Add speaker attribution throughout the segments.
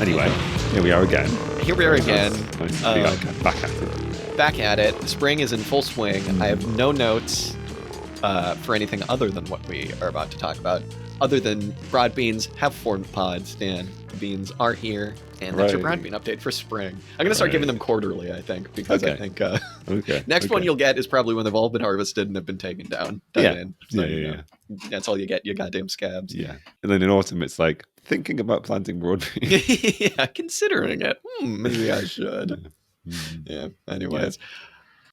Speaker 1: Anyway, here we are again.
Speaker 2: Here we are again.
Speaker 1: Nice to be back at it.
Speaker 2: Back at it. Spring is in full swing. I have no notes for anything other than what we are about to talk about. Other than broad beans have formed pods, Dan. The beans are here, and that's your broad bean update for spring. I'm going to start giving them quarterly, I think, because I think next one you'll get is probably when they've all been harvested and have been taken down.
Speaker 1: Yeah.
Speaker 2: That's all you get, you goddamn scabs.
Speaker 1: Yeah. And then in autumn, it's like thinking about planting broad beans.
Speaker 2: Yeah, considering it. Maybe I should. Yeah, anyways.
Speaker 1: Yeah.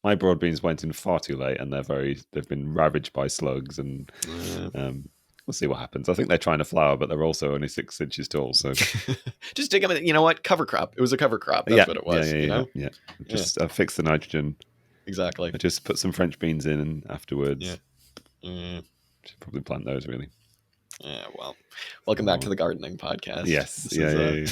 Speaker 1: My broad beans went in far too late, and they've been ravaged by slugs, and we'll see what happens. I think they're trying to flower, but they're also only 6 inches tall. So
Speaker 2: just dig them in. You know what? Cover crop. It was a cover crop. That's what it was.
Speaker 1: Yeah. Just fix the nitrogen.
Speaker 2: Exactly.
Speaker 1: I just put some French beans in, and afterwards, should probably plant those really.
Speaker 2: Yeah, well, welcome back to the gardening podcast.
Speaker 1: Yes, yeah.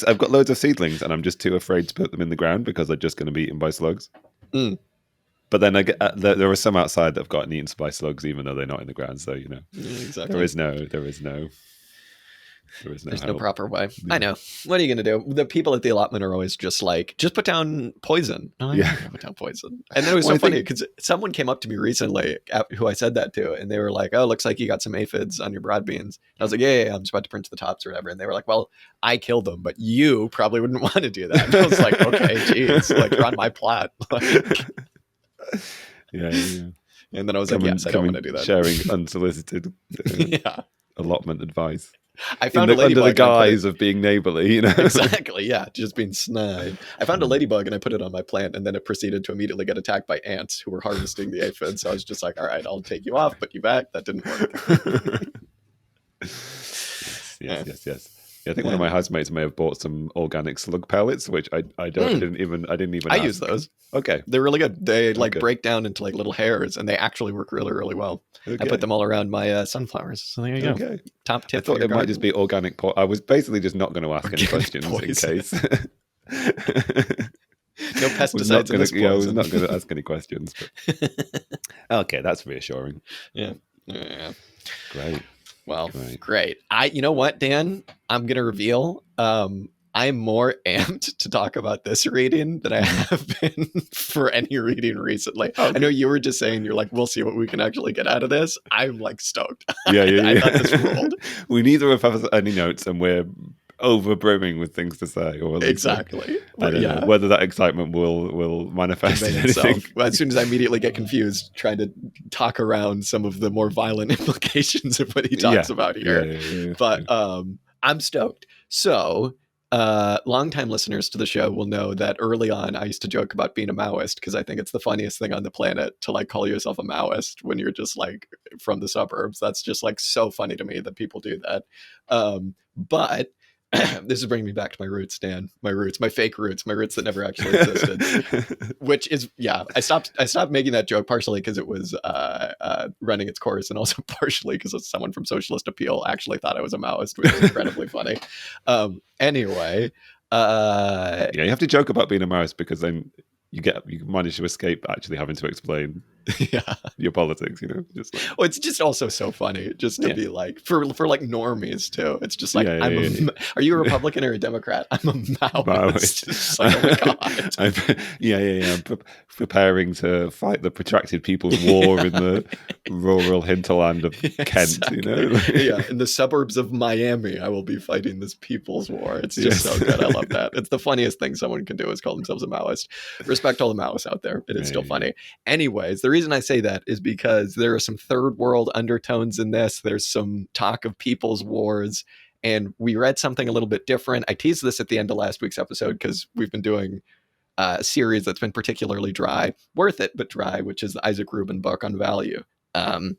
Speaker 1: I've got loads of seedlings, and I'm just too afraid to put them in the ground because they're just going to be eaten by slugs. But then I get there are some outside that have gotten eaten by slugs, even though they're not in the ground. So
Speaker 2: exactly.
Speaker 1: There's
Speaker 2: no proper way. Yeah. I know. What are you going to do? The people at the allotment are always just like, just put down poison. No, I'm not going to put down poison. And then it was so funny because someone came up to me recently who I said that to, and they were like, oh, looks like you got some aphids on your broad beans. And I was like, yeah, I'm just about to print to the tops or whatever. And they were like, well, I killed them, but you probably wouldn't want to do that. And I was like, okay, geez, like you're on my plot.
Speaker 1: Yeah.
Speaker 2: And then I was like, yes, I don't want to do that.
Speaker 1: Sharing unsolicited allotment advice.
Speaker 2: I found a ladybug
Speaker 1: under the guise of being neighborly,
Speaker 2: Exactly, yeah, just being snide. I found a ladybug and I put it on my plant, and then it proceeded to immediately get attacked by ants who were harvesting the aphids. So I was just like, all right, I'll take you off, put you back. That didn't work.
Speaker 1: Yes. Yeah, I think one of my housemates may have bought some organic slug pellets, which I didn't even.
Speaker 2: I use those.
Speaker 1: Okay,
Speaker 2: they're really good. They break down into like little hairs, and they actually work really, really well. Okay. I put them all around my sunflowers. So there you go. Okay. Top tip.
Speaker 1: I thought it might just be organic. I was basically just not going to ask any questions in case.
Speaker 2: No pesticides in this poison.
Speaker 1: I was not going to ask any questions. But... Okay, that's reassuring.
Speaker 2: Yeah.
Speaker 1: Great.
Speaker 2: Well, great. You know what, Dan? I'm going to reveal I'm more amped to talk about this reading than I have been for any reading recently. Okay. I know you were just saying, you're like, we'll see what we can actually get out of this. I'm like stoked.
Speaker 1: Yeah.
Speaker 2: I thought this ruled.
Speaker 1: We neither of us have any notes, and we're over brimming with things to say. Or
Speaker 2: exactly.
Speaker 1: I don't know whether that excitement will manifest in anything.
Speaker 2: Well, as soon as I immediately get confused trying to talk around some of the more violent implications of what he talks about here. Yeah. But I'm stoked. So longtime listeners to the show will know that early on I used to joke about being a Maoist because I think it's the funniest thing on the planet to like call yourself a Maoist when you're just like from the suburbs. That's just like so funny to me that people do that. But this is bringing me back to my roots, Dan. My fake roots, my roots that never actually existed. Which is, I stopped making that joke partially because it was running its course, and also partially because someone from Socialist Appeal actually thought I was a Maoist, which is incredibly funny. Anyway,
Speaker 1: you have to joke about being a Maoist because then you manage to escape actually having to explain your politics, just like...
Speaker 2: Well, it's just also so funny just to be like for like normies too. It's just like are you a Republican or a Democrat? I'm a Maoist. Like, oh my God.
Speaker 1: I'm preparing to fight the protracted People's War in the rural hinterland of Kent,
Speaker 2: in the suburbs of Miami I will be fighting this People's War. It's just so good. I love that. It's the funniest thing someone can do is call themselves a Maoist. Respect all the Maoists out there. It is still funny. Anyways, the reason I say that is because there are some third world undertones in this. There's some talk of people's wars, and we read something a little bit different. I teased this at the end of last week's episode because we've been doing a series that's been particularly dry, worth it, but dry, which is the Isaac Rubin book on value. And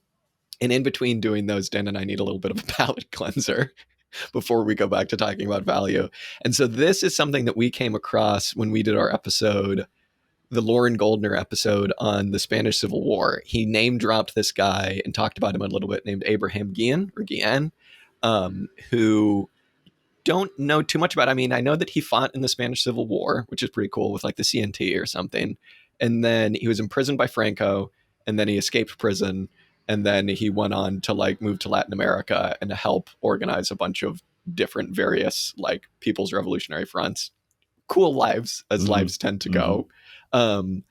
Speaker 2: in between doing those, Dan and I need a little bit of a palate cleanser before we go back to talking about value. And so this is something that we came across when we did our episode, the Loren Goldner episode on the Spanish Civil War. He name dropped this guy and talked about him a little bit, named Abraham Guillen, who don't know too much about. I mean, I know that he fought in the Spanish Civil War, which is pretty cool, with like the CNT or something. And then he was imprisoned by Franco, and then he escaped prison. And then he went on to like move to Latin America and to help organize a bunch of different various like people's revolutionary fronts. Cool lives, as lives tend to go. And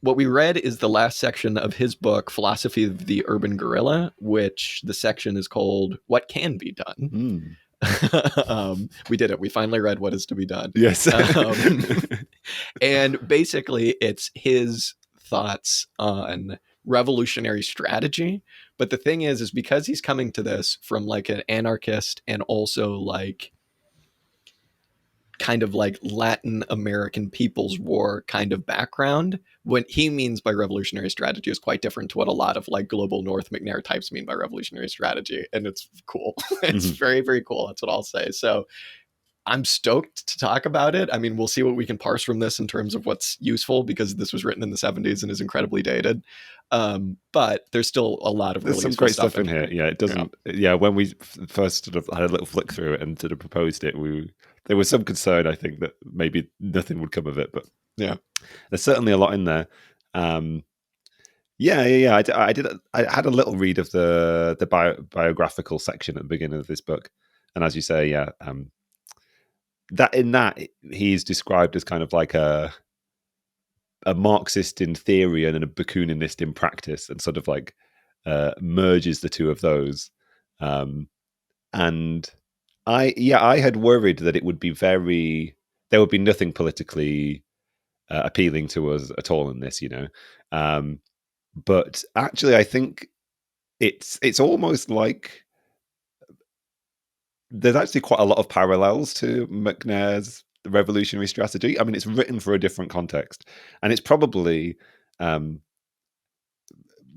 Speaker 2: what we read is the last section of his book, Philosophy of the Urban Guerrilla, which the section is called What Can Be Done. We did it. We finally read What Is to Be Done.
Speaker 1: Yes.
Speaker 2: And basically it's his thoughts on revolutionary strategy. But the thing is because he's coming to this from like an anarchist and also like kind of like Latin American People's War kind of background, what he means by revolutionary strategy is quite different to what a lot of like global North McNair types mean by revolutionary strategy. And it's cool. It's very, very cool. That's what I'll say. So I'm stoked to talk about it. I mean, we'll see what we can parse from this in terms of what's useful, because this was written in the 70s and is incredibly dated. But there's still a lot of really
Speaker 1: some great stuff in here. Yeah, it doesn't. Yeah, when we first sort of had a little flick through it and sort of proposed it, there was some concern, I think, that maybe nothing would come of it. But
Speaker 2: yeah,
Speaker 1: there's certainly a lot in there. I had a little read of the biographical section at the beginning of this book, and as you say, that he's described as kind of like a Marxist in theory and a Bakuninist in practice, and sort of like merges the two of those. And I had worried that it would be there would be nothing politically appealing to us at all in this, but actually I think it's almost like there's actually quite a lot of parallels to McNair's revolutionary strategy. I mean, it's written for a different context, and it's probably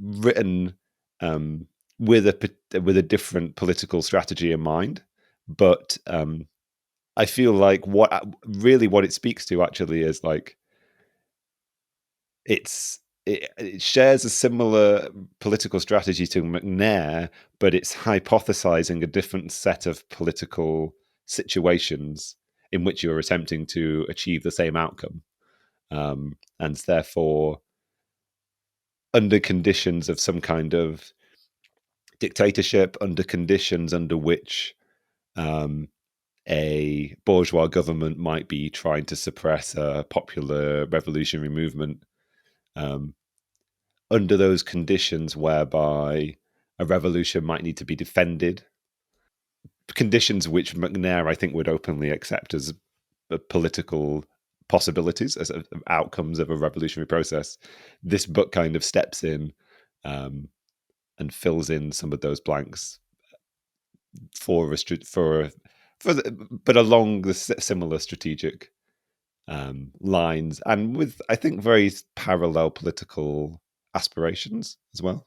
Speaker 1: written with a different political strategy in mind. But I feel like what it speaks to actually is like it shares a similar political strategy to McNair, but it's hypothesizing a different set of political situations in which you're attempting to achieve the same outcome. And therefore, under conditions of some kind of dictatorship, under conditions under which a bourgeois government might be trying to suppress a popular revolutionary movement, under those conditions whereby a revolution might need to be defended, conditions which McNair, I think, would openly accept as political possibilities, as outcomes of a revolutionary process. This book kind of steps in and fills in some of those blanks but along the similar strategic lines, and with, I think, very parallel political aspirations as well.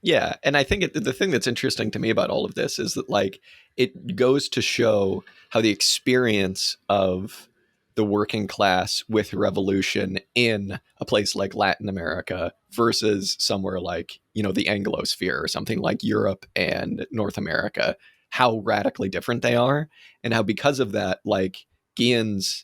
Speaker 2: Yeah, and I think the thing that's interesting to me about all of this is that like it goes to show how the experience of the working class with revolution in a place like Latin America versus somewhere like, the Anglosphere or something like Europe and North America, how radically different they are, and how because of that, like Guillen's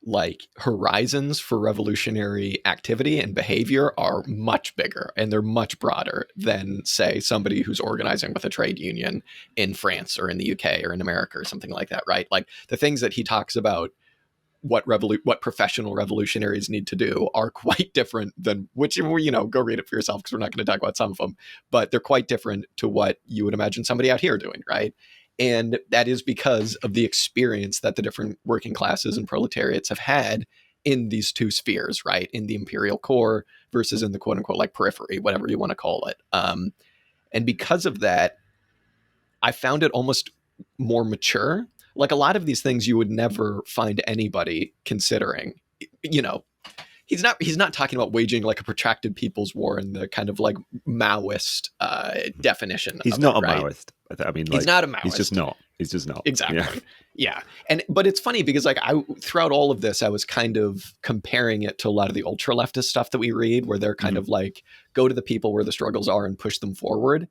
Speaker 2: like horizons for revolutionary activity and behavior are much bigger, and they're much broader than, say, somebody who's organizing with a trade union in France or in the UK or in America or something like that, right? Like the things that he talks about what professional revolutionaries need to do are quite different than, which, go read it for yourself because we're not going to talk about some of them, but they're quite different to what you would imagine somebody out here doing, right? And that is because of the experience that the different working classes and proletariats have had in these two spheres, right? In the imperial core versus in the quote unquote like periphery, whatever you want to call it. And because of that, I found it almost more mature. Like a lot of these things you would never find anybody considering. He's not talking about waging like a protracted people's war in the kind of like Maoist definition.
Speaker 1: He's not a Maoist. I mean,
Speaker 2: he's not a Maoist.
Speaker 1: He's just not.
Speaker 2: Exactly. Yeah. But it's funny because like throughout all of this, I was kind of comparing it to a lot of the ultra leftist stuff that we read, where they're kind of like go to the people where the struggles are and push them forward.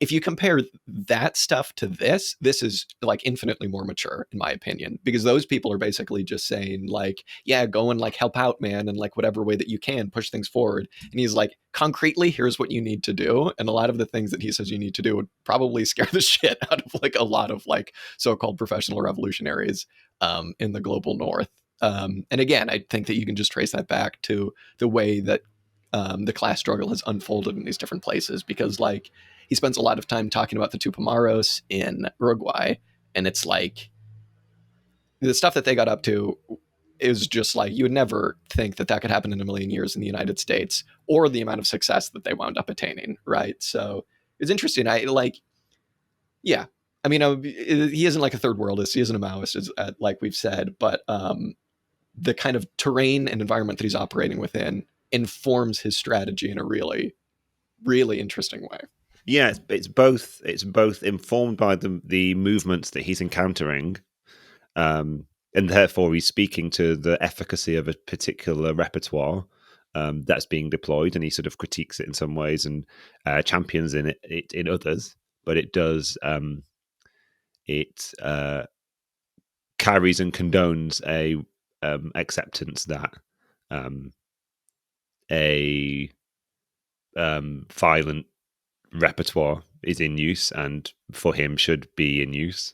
Speaker 2: if you compare that stuff to this is like infinitely more mature, in my opinion, because those people are basically just saying like, yeah, go and like help out, man, and like whatever way that you can push things forward. And he's like, concretely, here's what you need to do. And a lot of the things that he says you need to do would probably scare the shit out of like a lot of like so-called professional revolutionaries in the global north. And again, I think that you can just trace that back to the way that the class struggle has unfolded in these different places, because like he spends a lot of time talking about the Tupamaros in Uruguay, and it's like the stuff that they got up to is just like you would never think that that could happen in a million years in the United States, or the amount of success that they wound up attaining, right? So it's interesting. I like, yeah, I mean, he isn't like a third worldist, he isn't a Maoist, like we've said, but the kind of terrain and environment that he's operating within informs his strategy in a really, really interesting way.
Speaker 1: Yeah, it's both informed by the movements that he's encountering, and therefore he's speaking to the efficacy of a particular repertoire that's being deployed, and he sort of critiques it in some ways and champions it in others. But it does carries and condones a acceptance that a violent repertoire is in use, and for him should be in use.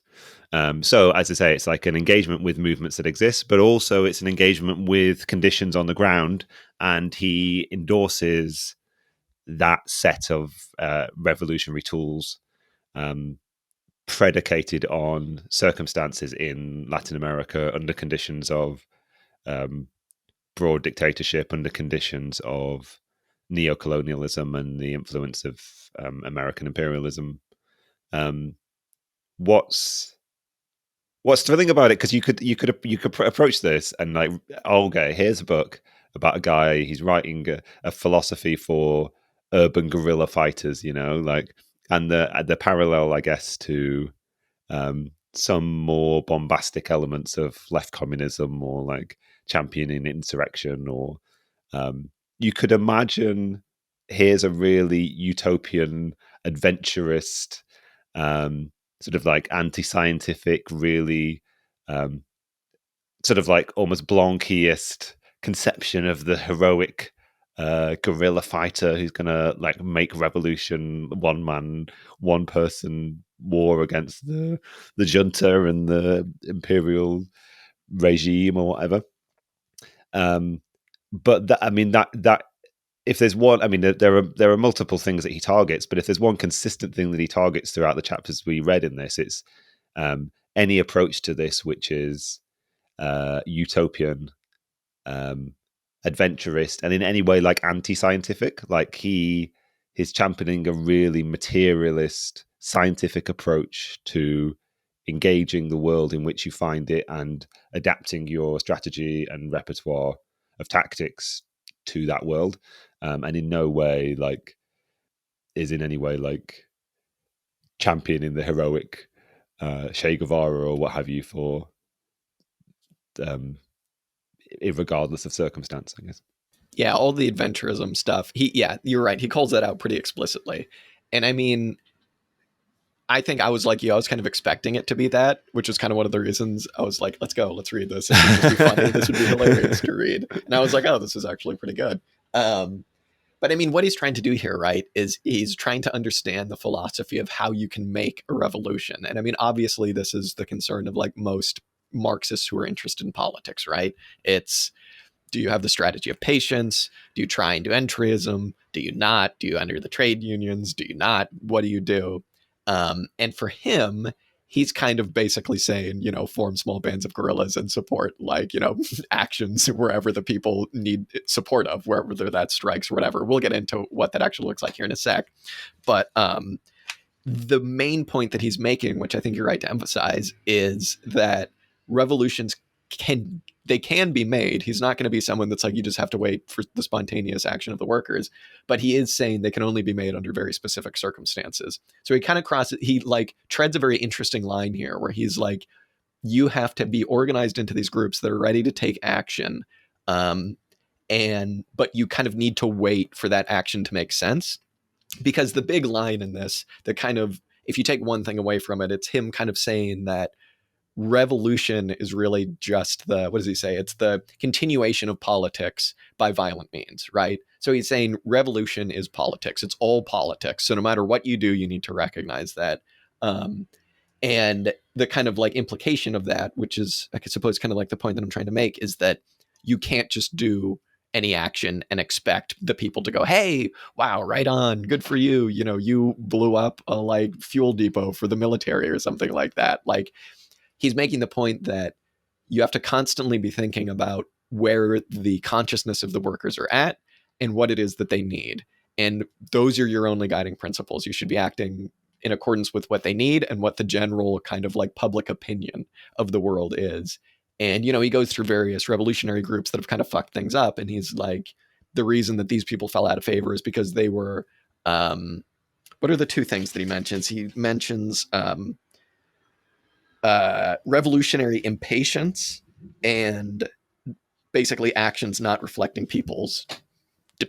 Speaker 1: So as I say, it's like an engagement with movements that exist, but also it's an engagement with conditions on the ground, and he endorses that set of revolutionary tools predicated on circumstances in Latin America under conditions of broad dictatorship, under conditions of neocolonialism and the influence of American imperialism. What's thrilling about it, because you could approach this and like, okay, here's a book about a guy, he's writing a philosophy for urban guerrilla fighters, like, and the parallel, I guess, to some more bombastic elements of left communism, or like championing insurrection, or you could imagine here's a really utopian, adventurist, sort of like anti-scientific, really sort of like almost Blanquist conception of the heroic guerrilla fighter who's gonna like make revolution, one man, one person war against the junta and the imperial regime or whatever. But that, I mean, that if there's one, I mean, there are multiple things that he targets, but if there's one consistent thing that he targets throughout the chapters we read in this, it's any approach to this which is utopian, adventurist, and in any way like anti-scientific. Like he's championing a really materialist, scientific approach to engaging the world in which you find it, and adapting your strategy and repertoire of tactics to that world, and in no way like is in any way like championing the heroic Che Guevara or what have you for regardless of circumstance, I guess.
Speaker 2: Yeah, all the adventurism stuff. You're right. He calls that out pretty explicitly. And I mean, I think I was like you. I was kind of expecting it to be that, which is kind of one of the reasons I was like, let's go, let's read this. This would just be funny. This would be hilarious to read. And I was like, oh, this is actually pretty good. But I mean, what he's trying to do here, right, is he's trying to understand the philosophy of how you can make a revolution. And I mean, obviously, this is the concern of like most Marxists who are interested in politics, right? It's, do you have the strategy of patience? Do you try and do entryism? Do you not? Do you enter the trade unions? Do you not? What do you do? And for him, he's kind of basically saying, form small bands of guerrillas and support like, actions wherever the people need support of, wherever that strikes or whatever. We'll get into what that actually looks like here in a sec. But the main point that he's making, which I think you're right to emphasize, is that revolutions can be made. He's not going to be someone that's like, you just have to wait for the spontaneous action of the workers, but he is saying they can only be made under very specific circumstances. So he kind of he like treads a very interesting line here where he's like, you have to be organized into these groups that are ready to take action. But you kind of need to wait for that action to make sense. because the big line in this, the kind of, if you take one thing away from it, it's him kind of saying that revolution is really just the, what does he say? It's the continuation of politics by violent means, right? So he's saying revolution is politics. It's all politics. So no matter what you do, you need to recognize that. And the kind of like implication of that, which is, I suppose, kind of like the point that I'm trying to make, is that you can't just do any action and expect the people to go, hey, wow, right on, good for you. You know, you blew up a like fuel depot for the military or something like that. Like, he's making the point that you have to constantly be thinking about where the consciousness of the workers are at and what it is that they need. And those are your only guiding principles. You should be acting in accordance with what they need and what the general kind of like public opinion of the world is. And, you know, he goes through various revolutionary groups that have kind of fucked things up. And he's like, the reason that these people fell out of favor is because they were, what are the two things that he mentions? He mentions revolutionary impatience and basically actions not reflecting people's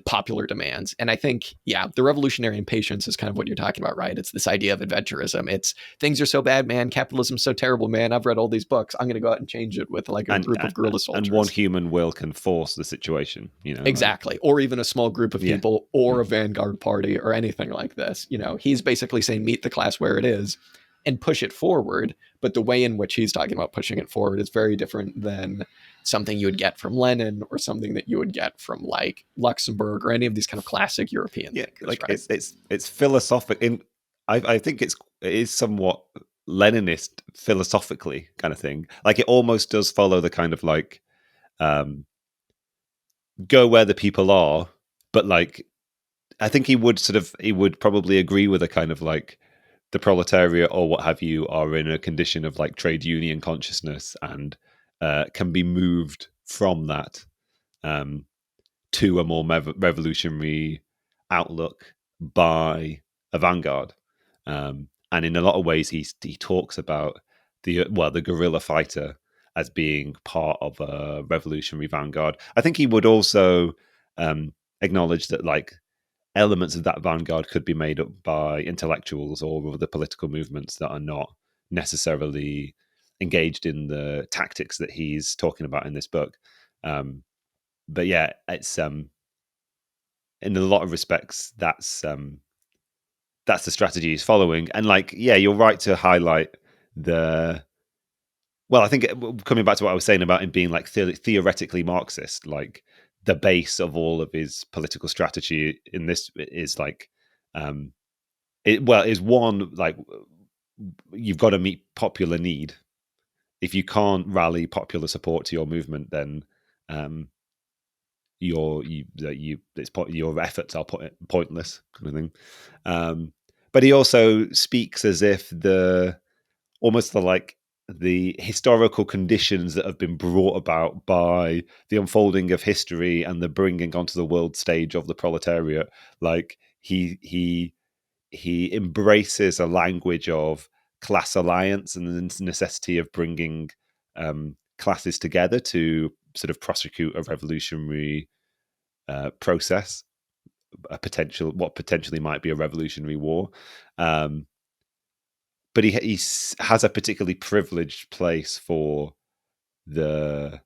Speaker 2: popular demands. And I think, yeah, the revolutionary impatience is kind of what you're talking about, right? It's this idea of adventurism. It's things are so bad, man. Capitalism's so terrible, man. I've read all these books. I'm going to go out and change it with like a group of guerrilla soldiers.
Speaker 1: And one human will can force the situation, you know.
Speaker 2: Exactly. Like, or even a small group of people or a vanguard party or anything like this. You know, he's basically saying meet the class where it is and push it forward. But the way in which he's talking about pushing it forward is very different than something you would get from Lenin or something that you would get from like Luxembourg or any of these kind of classic European thinkers,
Speaker 1: like
Speaker 2: right?
Speaker 1: it's philosophic. I think it is somewhat Leninist philosophically kind of thing. Like it almost does follow the kind of like go where the people are, but like I think he would probably agree with a kind of like the proletariat or what have you are in a condition of like trade union consciousness and can be moved from that to a more revolutionary outlook by a vanguard. And in a lot of ways, he talks about the guerrilla fighter as being part of a revolutionary vanguard. I think he would also acknowledge that like elements of that vanguard could be made up by intellectuals or other political movements that are not necessarily engaged in the tactics that he's talking about in this book. But yeah, it's in a lot of respects that's the strategy he's following. And like, yeah, you're right to highlight the. Well, I think coming back to what I was saying about him being like theoretically Marxist, like the base of all of his political strategy in this is like, is one like you've got to meet popular need. If you can't rally popular support to your movement, then your efforts are pointless, kind of thing. But he also speaks as if the historical conditions that have been brought about by the unfolding of history and the bringing onto the world stage of the proletariat, like he embraces a language of class alliance and the necessity of bringing classes together to sort of prosecute a revolutionary process, what potentially might be a revolutionary war. But he has a particularly privileged place for the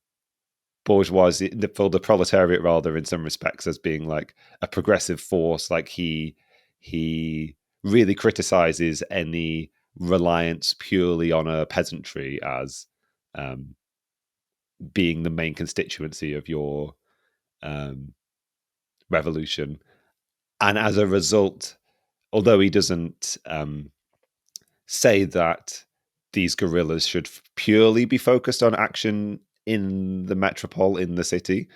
Speaker 1: bourgeoisie, for the proletariat, rather, in some respects, as being like a progressive force. Like he really criticizes any reliance purely on a peasantry as being the main constituency of your revolution. And as a result, although he doesn't say that these guerrillas should purely be focused on action in the metropole, in the city,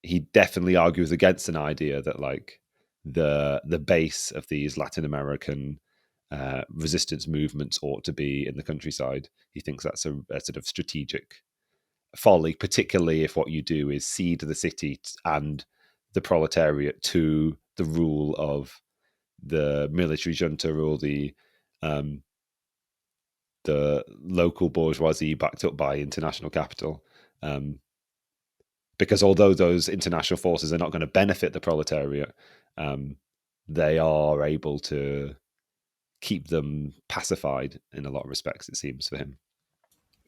Speaker 1: he definitely argues against an idea that like the base of these Latin American resistance movements ought to be in the countryside. He thinks that's a sort of strategic folly, particularly if what you do is cede the city and the proletariat to the rule of the military junta or the local bourgeoisie backed up by international capital. Because although those international forces are not going to benefit the proletariat, they are able to keep them pacified in a lot of respects, it seems, for him.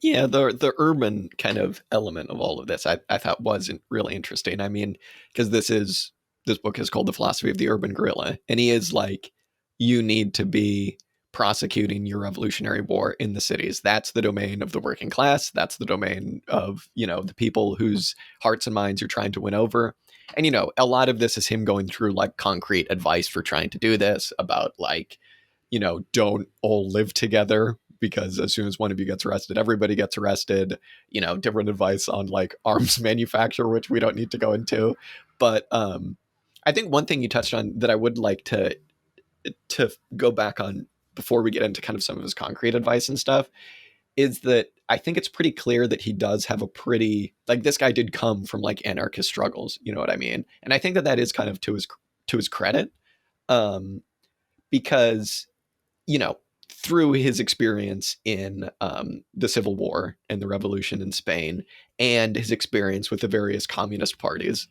Speaker 2: Yeah, the urban kind of element of all of this I thought was really interesting. I mean, because this book is called The Philosophy of the Urban Guerrilla, and he is like, you need to be prosecuting your revolutionary war in the cities. That's the domain of the working class. That's the domain of, the people whose hearts and minds you're trying to win over. And a lot of this is him going through like concrete advice for trying to do this, about like, don't all live together, because as soon as one of you gets arrested, everybody gets arrested. Different advice on like arms manufacture, which we don't need to go into. But I think one thing you touched on that I would like to go back on before we get into kind of some of his concrete advice and stuff is that I think it's pretty clear that he does have a pretty, like, this guy did come from like anarchist struggles, you know what I mean? And I think that is kind of to his credit, because through his experience in the Civil War and the revolution in Spain, and his experience with the various communist parties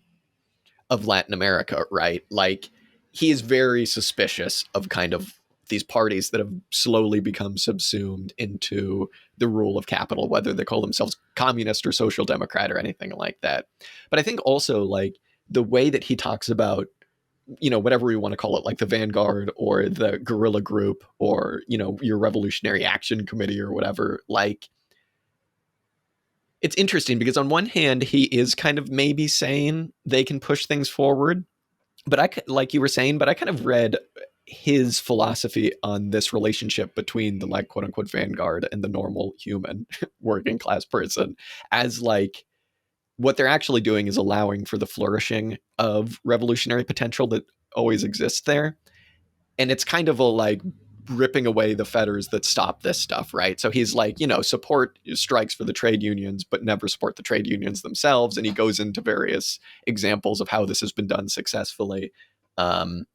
Speaker 2: of Latin America, right? Like, he is very suspicious of kind of these parties that have slowly become subsumed into the rule of capital, whether they call themselves communist or social democrat or anything like that. But I think also, like, the way that he talks about, whatever we want to call it, like the vanguard or the guerrilla group or, your revolutionary action committee or whatever, like, it's interesting because on one hand, he is kind of maybe saying they can push things forward. But like you were saying, but I kind of read his philosophy on this relationship between the like quote unquote vanguard and the normal human working class person as like, what they're actually doing is allowing for the flourishing of revolutionary potential that always exists there. And it's kind of a like ripping away the fetters that stop this stuff, right? So he's like, support strikes for the trade unions, but never support the trade unions themselves. And he goes into various examples of how this has been done successfully. And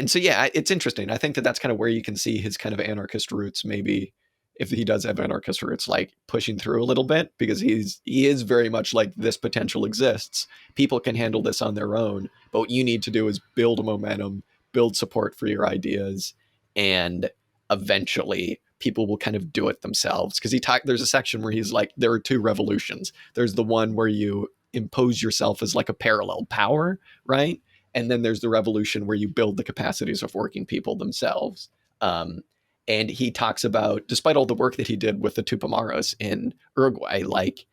Speaker 2: so, yeah, it's interesting. I think that that's kind of where you can see his kind of anarchist roots, maybe, if he does have anarchist roots, like pushing through a little bit, because he is very much like, this potential exists. People can handle this on their own, but what you need to do is build momentum, build support for your ideas, and eventually people will kind of do it themselves. Because there's a section where he's like, there are two revolutions. There's the one where you impose yourself as like a parallel power, right? And then there's the revolution where you build the capacities of working people themselves. And he talks about, despite all the work that he did with the Tupamaros in Uruguay, like,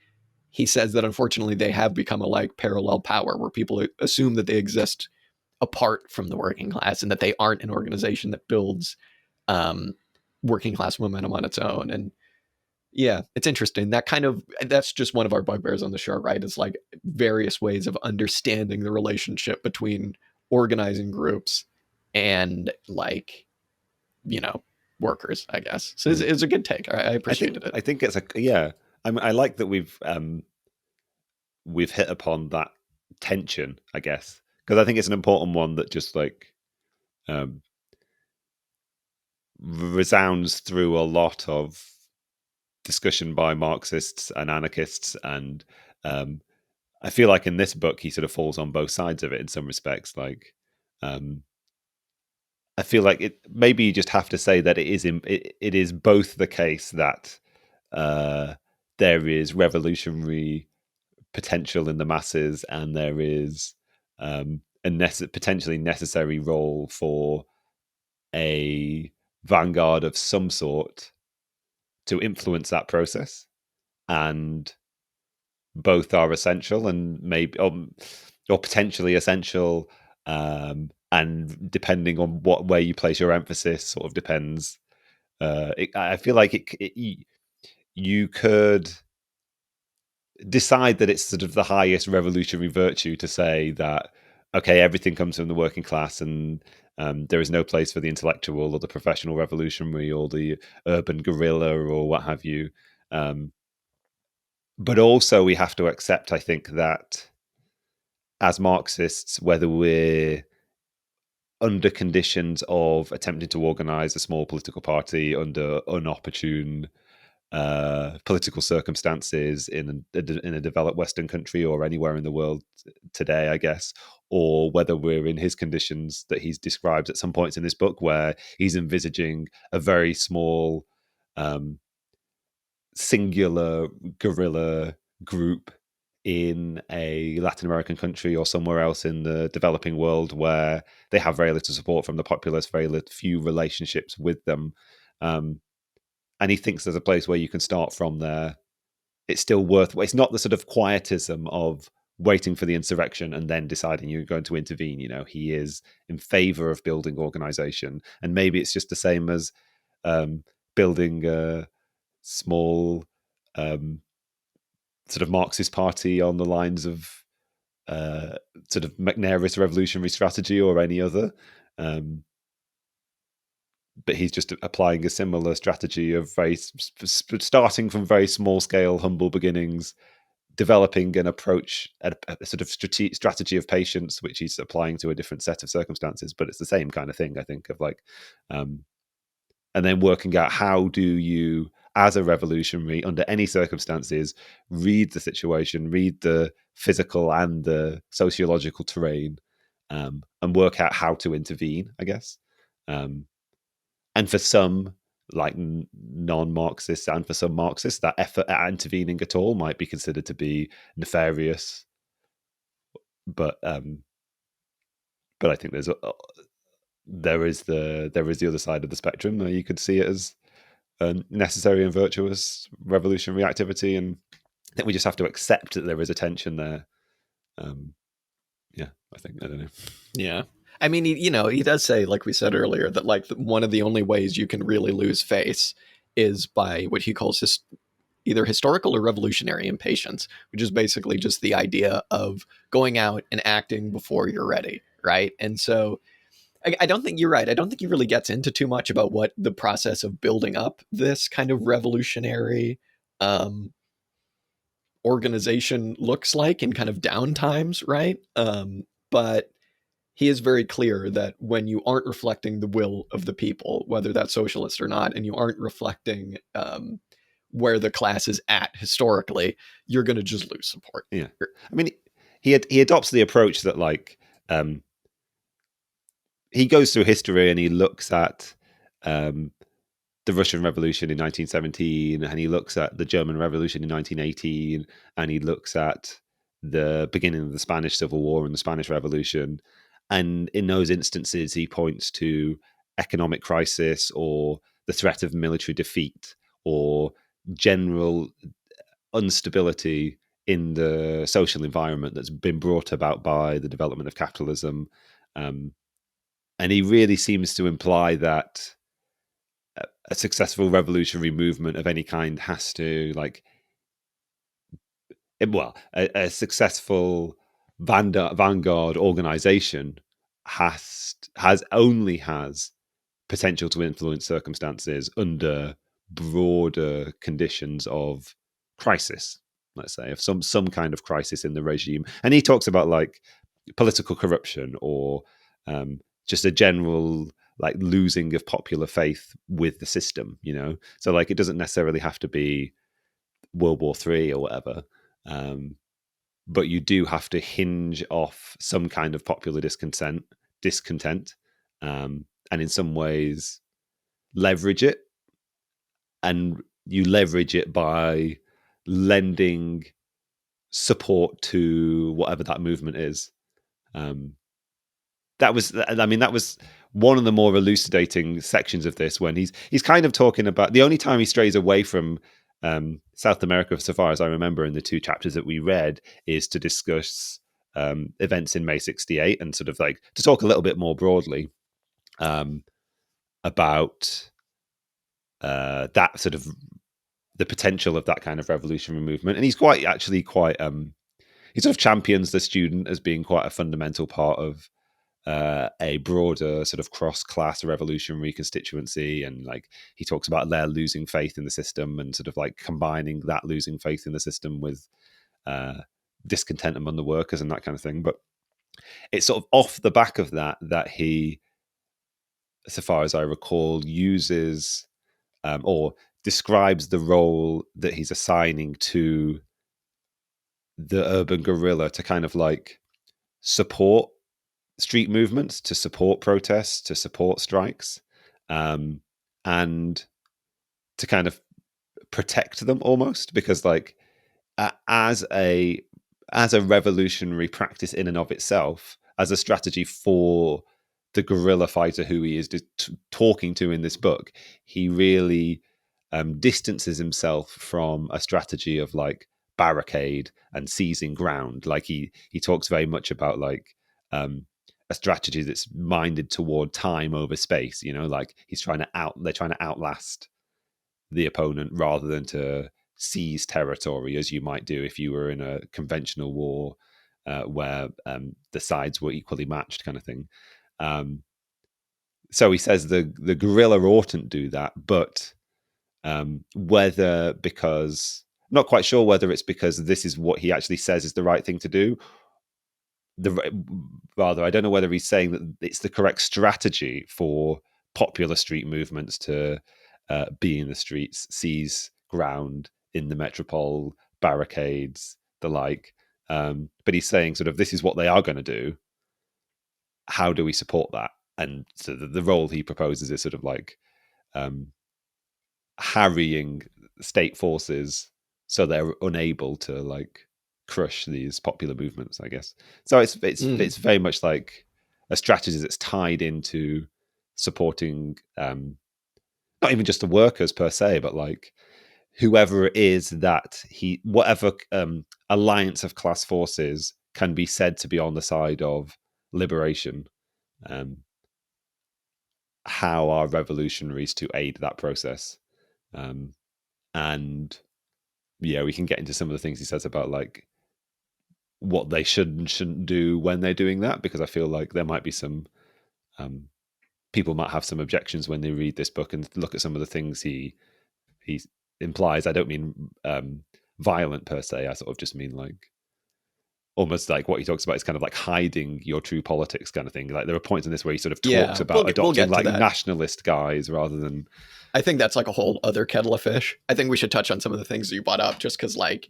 Speaker 2: he says that unfortunately they have become a like parallel power where people assume that they exist apart from the working class and that they aren't an organization that builds working class momentum on its own. And yeah, it's interesting. That's just one of our bugbears on the show, right? Is like various ways of understanding the relationship between organizing groups and like, workers, I guess. So it's a good take. I appreciated it.
Speaker 1: I think it's yeah. I like that we've hit upon that tension, I guess, because I think it's an important one that just like resounds through a lot of discussion by Marxists and anarchists, and I feel like in this book he sort of falls on both sides of it in some respects. Like, I feel like it. Maybe you just have to say that it is both the case that there is revolutionary potential in the masses, and there is a potentially necessary role for a vanguard of some sort to influence that process, and both are essential, and maybe or potentially essential, and depending on where you place your emphasis, sort of depends. I feel like you could decide that it's sort of the highest revolutionary virtue to say that, okay, everything comes from the working class, and there is no place for the intellectual or the professional revolutionary or the urban guerrilla or what have you. But also we have to accept, I think, that as Marxists, whether we're under conditions of attempting to organize a small political party under unopportune political circumstances in a developed Western country or anywhere in the world today, I guess, or whether we're in his conditions that he's described at some points in this book, where he's envisaging a very small, singular guerrilla group in a Latin American country or somewhere else in the developing world where they have very little support from the populace, few relationships with them. And he thinks there's a place where you can start from there. It's still it's not the sort of quietism of waiting for the insurrection and then deciding you're going to intervene. He is in favor of building organization. And maybe it's just the same as building a small sort of Marxist party on the lines of sort of McNair's revolutionary strategy or any other. But he's just applying a similar strategy of starting from very small scale, humble beginnings, developing an approach, a sort of strategy of patience, which he's applying to a different set of circumstances. But it's the same kind of thing, I think, of like, and then working out how do you, as a revolutionary, under any circumstances, read the situation, read the physical and the sociological terrain, and work out how to intervene, I guess. And for some, like non-Marxists and for some Marxists, that effort at intervening at all might be considered to be nefarious. But I think there is the other side of the spectrum. You could see it as a necessary and virtuous revolutionary activity, and I think we just have to accept that there is a tension there. I don't know.
Speaker 2: Yeah. I mean, he does say, like we said earlier, that like one of the only ways you can really lose face is by what he calls either historical or revolutionary impatience, which is basically just the idea of going out and acting before you're ready, right? And so I don't think you're right. I don't think he really gets into too much about what the process of building up this kind of revolutionary organization looks like in kind of downtimes, right? But he is very clear that when you aren't reflecting the will of the people, whether that's socialist or not, and you aren't reflecting where the class is at historically, you're going to just lose support.
Speaker 1: Yeah. I mean, he adopts the approach that like he goes through history and he looks at the Russian Revolution in 1917, and he looks at the German Revolution in 1918, and he looks at the beginning of the Spanish Civil War and the Spanish Revolution. And in those instances, he points to economic crisis or the threat of military defeat or general instability in the social environment that's been brought about by the development of capitalism. And he really seems to imply that a successful revolutionary movement of any kind has to a successful vanguard organization has potential to influence circumstances under broader conditions of crisis, let's say, of some kind of crisis in the regime. And he talks about like political corruption or just a general like losing of popular faith with the system, so like it doesn't necessarily have to be World War III or whatever, but you do have to hinge off some kind of popular discontent, and in some ways leverage it, and you leverage it by lending support to whatever that movement is. That was one of the more elucidating sections of this, when he's kind of talking about the only time he strays away from South America, so far as I remember, in the two chapters that we read, is to discuss events in May '68 and sort of like to talk a little bit more broadly about that sort of the potential of that kind of revolutionary movement. And he's quite he sort of champions the student as being quite a fundamental part of a broader sort of cross-class revolutionary constituency, and like he talks about their losing faith in the system and sort of like combining that losing faith in the system with discontent among the workers and that kind of thing. But it's sort of off the back of that he, so far as I recall, uses or describes the role that he's assigning to the urban guerrilla to kind of like support street movements, to support protests, to support strikes, and to kind of protect them almost, because like as a revolutionary practice in and of itself, as a strategy for the guerrilla fighter who he is talking to in this book, he really distances himself from a strategy of like barricade and seizing ground. Like he talks very much about like a strategy that's minded toward time over space. You know, like they're trying to outlast the opponent rather than to seize territory as you might do if you were in a conventional war where the sides were equally matched, kind of thing. So he says the guerrilla oughtn't do that, but whether because not quite sure whether it's because this is what he actually says is the right thing to do. Rather, I don't know whether he's saying that it's the correct strategy for popular street movements to be in the streets, seize ground in the metropole, barricades, the like. But he's saying sort of this is what they are going to do. How do we support that? And so the role he proposes is sort of like harrying state forces so they're unable to like crush these popular movements, I guess. So it's very much like a strategy that's tied into supporting not even just the workers per se, but like whoever it is that whatever alliance of class forces can be said to be on the side of liberation. How are revolutionaries to aid that process? And yeah, we can get into some of the things he says about like what they should and shouldn't do when they're doing that, because I feel like there might be some people might have some objections when they read this book and look at some of the things he implies. I don't mean violent per se. I sort of just mean like almost like what he talks about is kind of like hiding your true politics kind of thing. Like there are points in this where he sort of talks about adopting like nationalist guys rather than.
Speaker 2: I think that's like a whole other kettle of fish. I think we should touch on some of the things that you brought up, just because like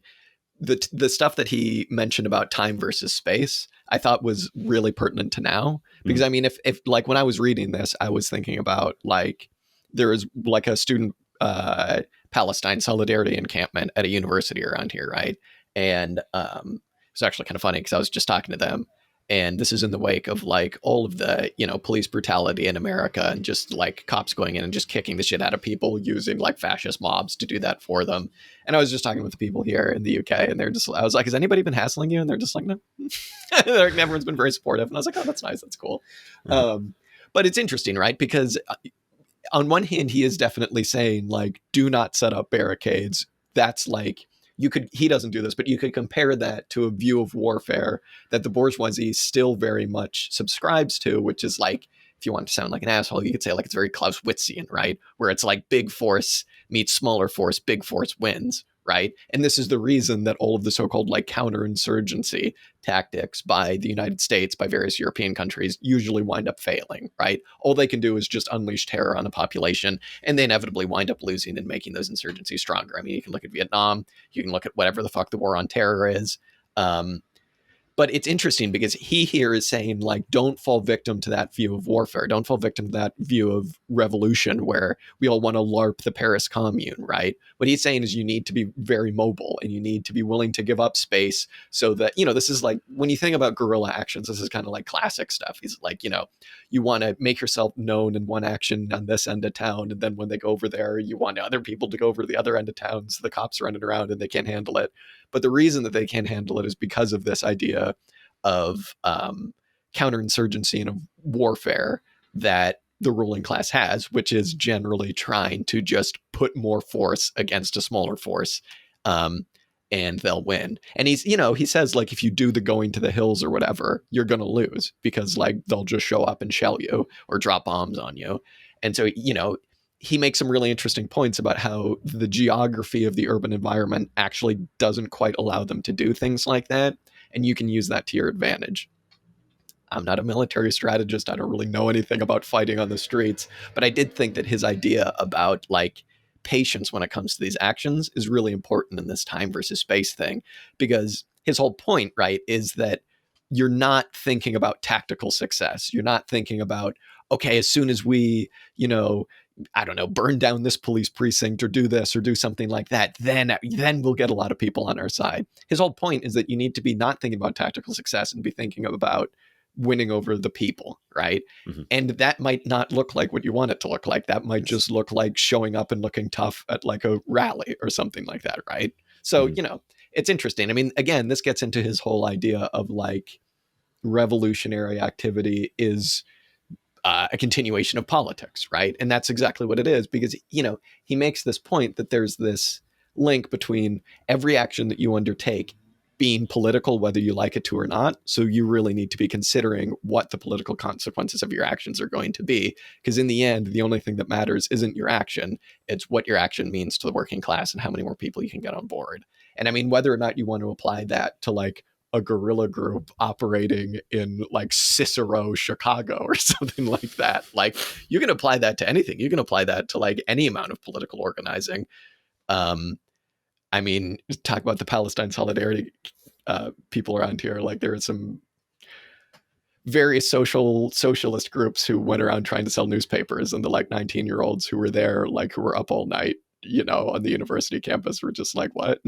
Speaker 2: the stuff that he mentioned about time versus space, I thought was really pertinent to now. Because I mean, if like when I was reading this, I was thinking about like there is like a student Palestine solidarity encampment at a university around here, right? And it's actually kind of funny because I was just talking to them, and this is in the wake of like all of the, you know, police brutality in America and just like cops going in and just kicking the shit out of people using like fascist mobs to do that for them. And I was just talking with the people here in the UK, and they're just, I was like, has anybody been hassling you? And they're just like, no. Everyone's been very supportive. And I was like, oh, that's nice. That's cool. Mm-hmm. But it's interesting, right? Because on one hand, he is definitely saying like, do not set up barricades. That's like, he doesn't do this, but you could compare that to a view of warfare that the bourgeoisie still very much subscribes to, which is like, if you want to sound like an asshole, you could say like it's very Clausewitzian, right? Where it's like big force meets smaller force, big force wins, right? And this is the reason that all of the so-called like counterinsurgency tactics by the United States, by various European countries, usually wind up failing, right? All they can do is just unleash terror on the population, and they inevitably wind up losing and making those insurgencies stronger. I mean, you can look at Vietnam, you can look at whatever the fuck the war on terror is. But it's interesting because he here is saying, like, don't fall victim to that view of warfare. Don't fall victim to that view of revolution where we all want to LARP the Paris Commune, right? What he's saying is you need to be very mobile and you need to be willing to give up space so that, you know, this is like, when you think about guerrilla actions, this is kind of like classic stuff. He's like, you know, you want to make yourself known in one action on this end of town. And then when they go over there, you want other people to go over to the other end of town. So the cops are running around and they can't handle it. But the reason that they can't handle it is because of this idea of counterinsurgency and of warfare that the ruling class has, which is generally trying to just put more force against a smaller force, and they'll win. And he's, you know, he says like, if you do the going to the hills or whatever, you're going to lose because like they'll just show up and shell you or drop bombs on you. And so, you know, he makes some really interesting points about how the geography of the urban environment actually doesn't quite allow them to do things like that. And you can use that to your advantage. I'm not a military strategist. I don't really know anything about fighting on the streets, but I did think that his idea about like patience when it comes to these actions is really important in this time versus space thing, because his whole point, right, is that you're not thinking about tactical success. You're not thinking about, okay, as soon as we, I don't know, burn down this police precinct or do this or do something like that, then we'll get a lot of people on our side. His whole point is that you need to be not thinking about tactical success and be thinking about winning over the people, right? Mm-hmm. And that might not look like what you want it to look like. That might just look like showing up and looking tough at like a rally or something like that, right? So, it's interesting. I mean, again, this gets into his whole idea of like revolutionary activity is a continuation of politics, right? And that's exactly what it is, because, he makes this point that there's this link between every action that you undertake being political, whether you like it to or not. So you really need to be considering what the political consequences of your actions are going to be. Because in the end, the only thing that matters isn't your action. It's what your action means to the working class and how many more people you can get on board. And I mean, whether or not you want to apply that to like a guerrilla group operating in like Cicero, Chicago or something like that, like you can apply that to anything. You can apply that to like any amount of political organizing. I mean, talk about the Palestine Solidarity people around here. Like there are some various socialist groups who went around trying to sell newspapers, and the like 19-year-olds who were there, like who were up all night, on the university campus were just like, what?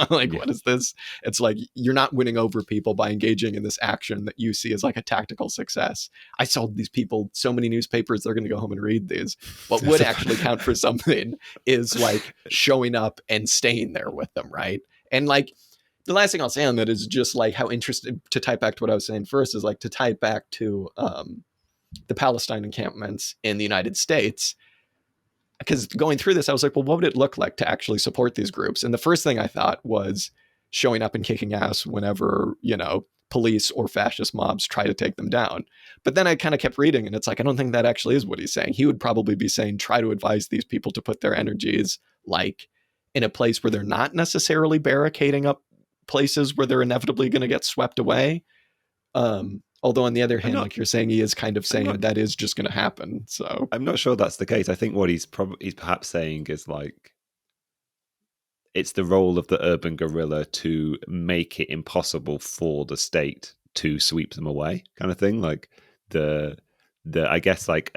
Speaker 2: Like, what is this? It's like, you're not winning over people by engaging in this action that you see as like a tactical success. I sold these people so many newspapers, they're going to go home and read these. What would actually count for something is like showing up and staying there with them, right? And like, the last thing I'll say on that is just like how interesting, to tie back to what I was saying first, is like to tie it back to the Palestine encampments in the United States. Because going through this, I was like, well, what would it look like to actually support these groups? And the first thing I thought was showing up and kicking ass whenever, police or fascist mobs try to take them down. But then I kind of kept reading, and it's like, I don't think that actually is what he's saying. He would probably be saying, try to advise these people to put their energies like in a place where they're not necessarily barricading up places where they're inevitably going to get swept away. Although on the other hand, like you're saying, he is kind of saying that is just going to happen. So
Speaker 1: I'm not sure that's the case. I think what he's perhaps saying is like, it's the role of the urban guerrilla to make it impossible for the state to sweep them away, kind of thing. Like the I guess like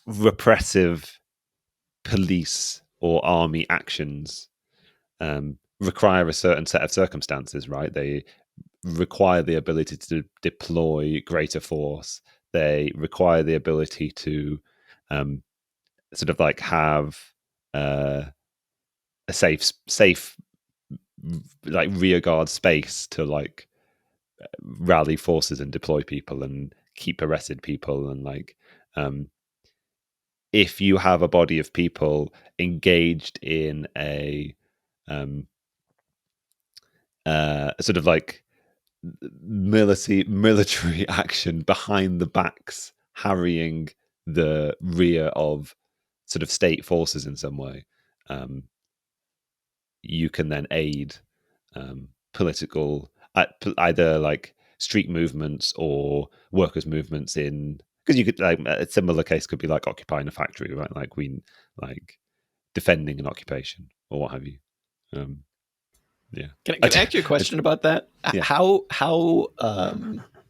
Speaker 1: repressive police or army actions require a certain set of circumstances, right? They require the ability to deploy greater force. They require the ability to sort of like have a safe like rear guard space to like rally forces and deploy people and keep arrested people. And like if you have a body of people engaged in a sort of like military action behind the backs, harrying the rear of sort of state forces in some way, you can then aid political either like street movements or workers movements in, because you could like a similar case could be like occupying a factory, right? Like like defending an occupation or what have you. Yeah.
Speaker 2: Can I ask you a question about that? Yeah. How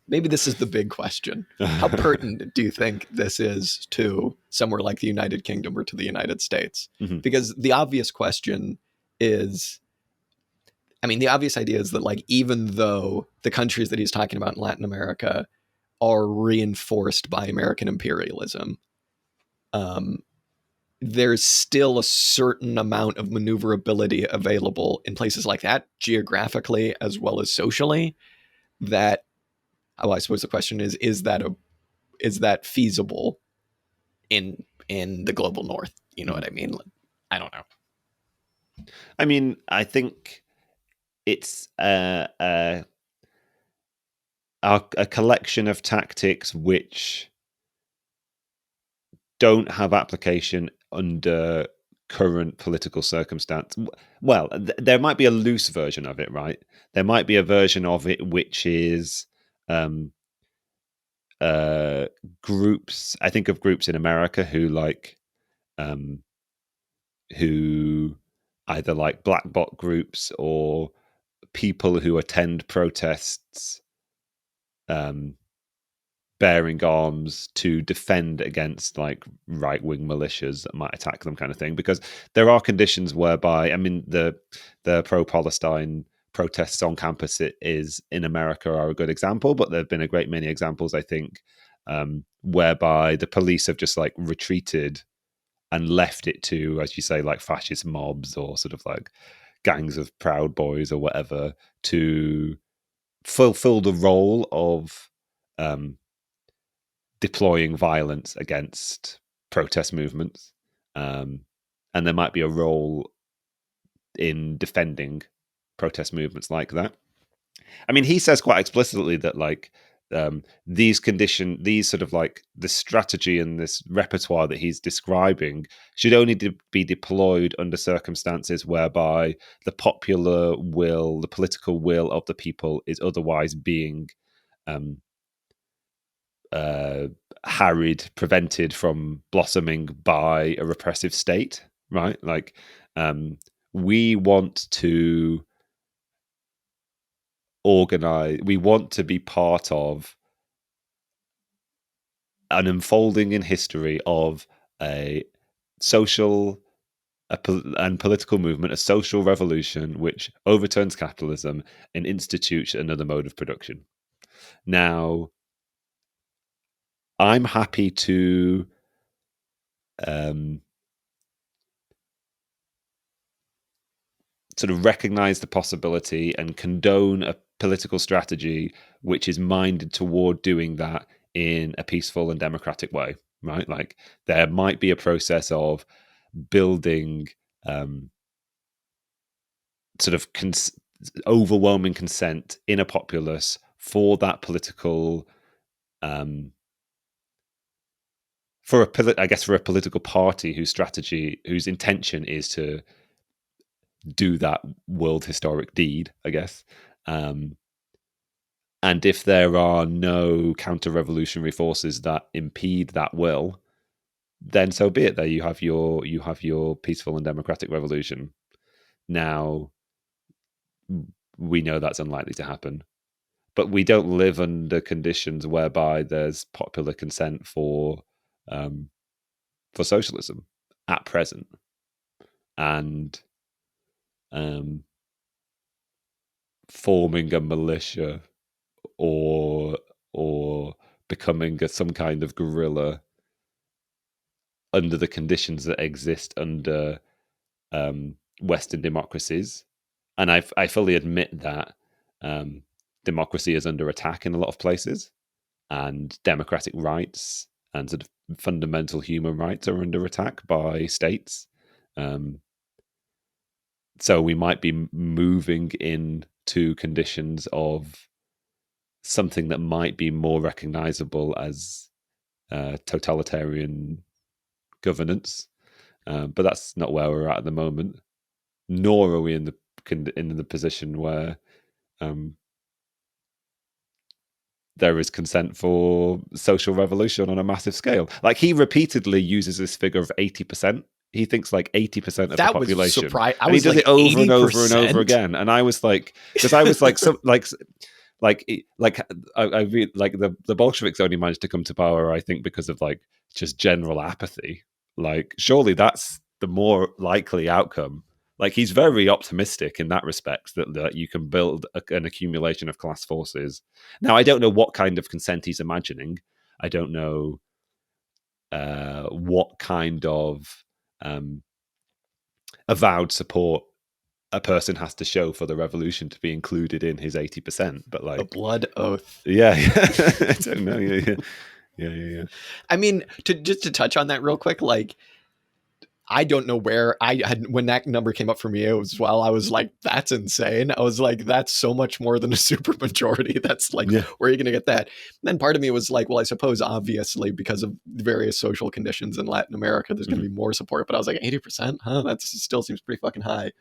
Speaker 2: maybe this is the big question. How pertinent do you think this is to somewhere like the United Kingdom or to the United States? Mm-hmm. Because the obvious question is, I mean, the obvious idea is that like, even though the countries that he's talking about in Latin America are reinforced by American imperialism, there's still a certain amount of maneuverability available in places like that, geographically as well as socially. That, I suppose the question is that feasible in the global north? You know what I mean? I don't know.
Speaker 1: I mean, I think it's a collection of tactics which don't have application under current political circumstance. Well, there might be a loose version of it, right? There might be a version of it which is groups. I think of groups in America who who either like black bloc groups or people who attend protests bearing arms to defend against like right-wing militias that might attack them, kind of thing. Because there are conditions whereby, I mean, the pro-Palestine protests on campus is in America are a good example, but there have been a great many examples, I think, whereby the police have just like retreated and left it to, as you say, like fascist mobs or sort of like gangs of Proud Boys or whatever to fulfill the role of deploying violence against protest movements. And there might be a role in defending protest movements like that. I mean, he says quite explicitly that like these sort of like the strategy and this repertoire that he's describing should only be deployed under circumstances whereby the popular will, the political will of the people is otherwise being harried, prevented from blossoming by a repressive state, right? Like, we want to organize, we want to be part of an unfolding in history of a social and political movement, a social revolution which overturns capitalism and institutes another mode of production. Now, I'm happy to sort of recognize the possibility and condone a political strategy which is minded toward doing that in a peaceful and democratic way, right? Like there might be a process of building sort of overwhelming consent in a populace for that political for a political party whose intention is to do that world historic deed, I guess. And if there are no counter-revolutionary forces that impede that will, then so be it. There you have your peaceful and democratic revolution. Now, we know that's unlikely to happen, but we don't live under conditions whereby there's popular consent for socialism at present, and forming a militia or becoming some kind of guerrilla under the conditions that exist under Western democracies. And I fully admit that democracy is under attack in a lot of places, and democratic rights and sort of fundamental human rights are under attack by states. So we might be moving into conditions of something that might be more recognizable as totalitarian governance, but that's not where we're at the moment. Nor are we in the position where there is consent for social revolution on a massive scale. Like he repeatedly uses this figure of 80%. He thinks like 80% of the population.
Speaker 2: And he does
Speaker 1: it over and over and over again. And I was like, because I was like, I read like the Bolsheviks only managed to come to power, I think, because of like just general apathy. Like, surely that's the more likely outcome. Like, he's very optimistic in that respect that you can build an accumulation of class forces. Now, I don't know what kind of consent he's imagining. I don't know what kind of avowed support a person has to show for the revolution to be included in his 80%. But like
Speaker 2: a blood oath.
Speaker 1: Yeah. I don't know. Yeah.
Speaker 2: I mean, to touch on that real quick, like, I don't know where I had, when that number came up for me as well, I was like, that's insane. I was like, that's so much more than a super majority. That's like, where are you going to get that? And then part of me was like, well, I suppose obviously because of various social conditions in Latin America, there's going to be more support. But I was like, 80%? Huh? That still seems pretty fucking high.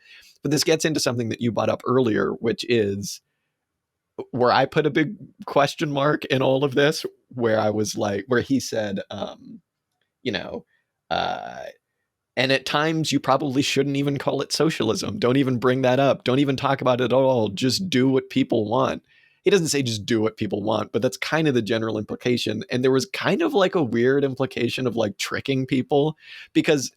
Speaker 2: But this gets into something that you brought up earlier, which is where I put a big question mark in all of this, where I was like, where he said, you know, uh, and at times you probably shouldn't even call it socialism. Don't even bring that up. Don't even talk about it at all. Just do what people want. He doesn't say just do what people want, but that's kind of the general implication. And there was kind of like a weird implication of like tricking people, because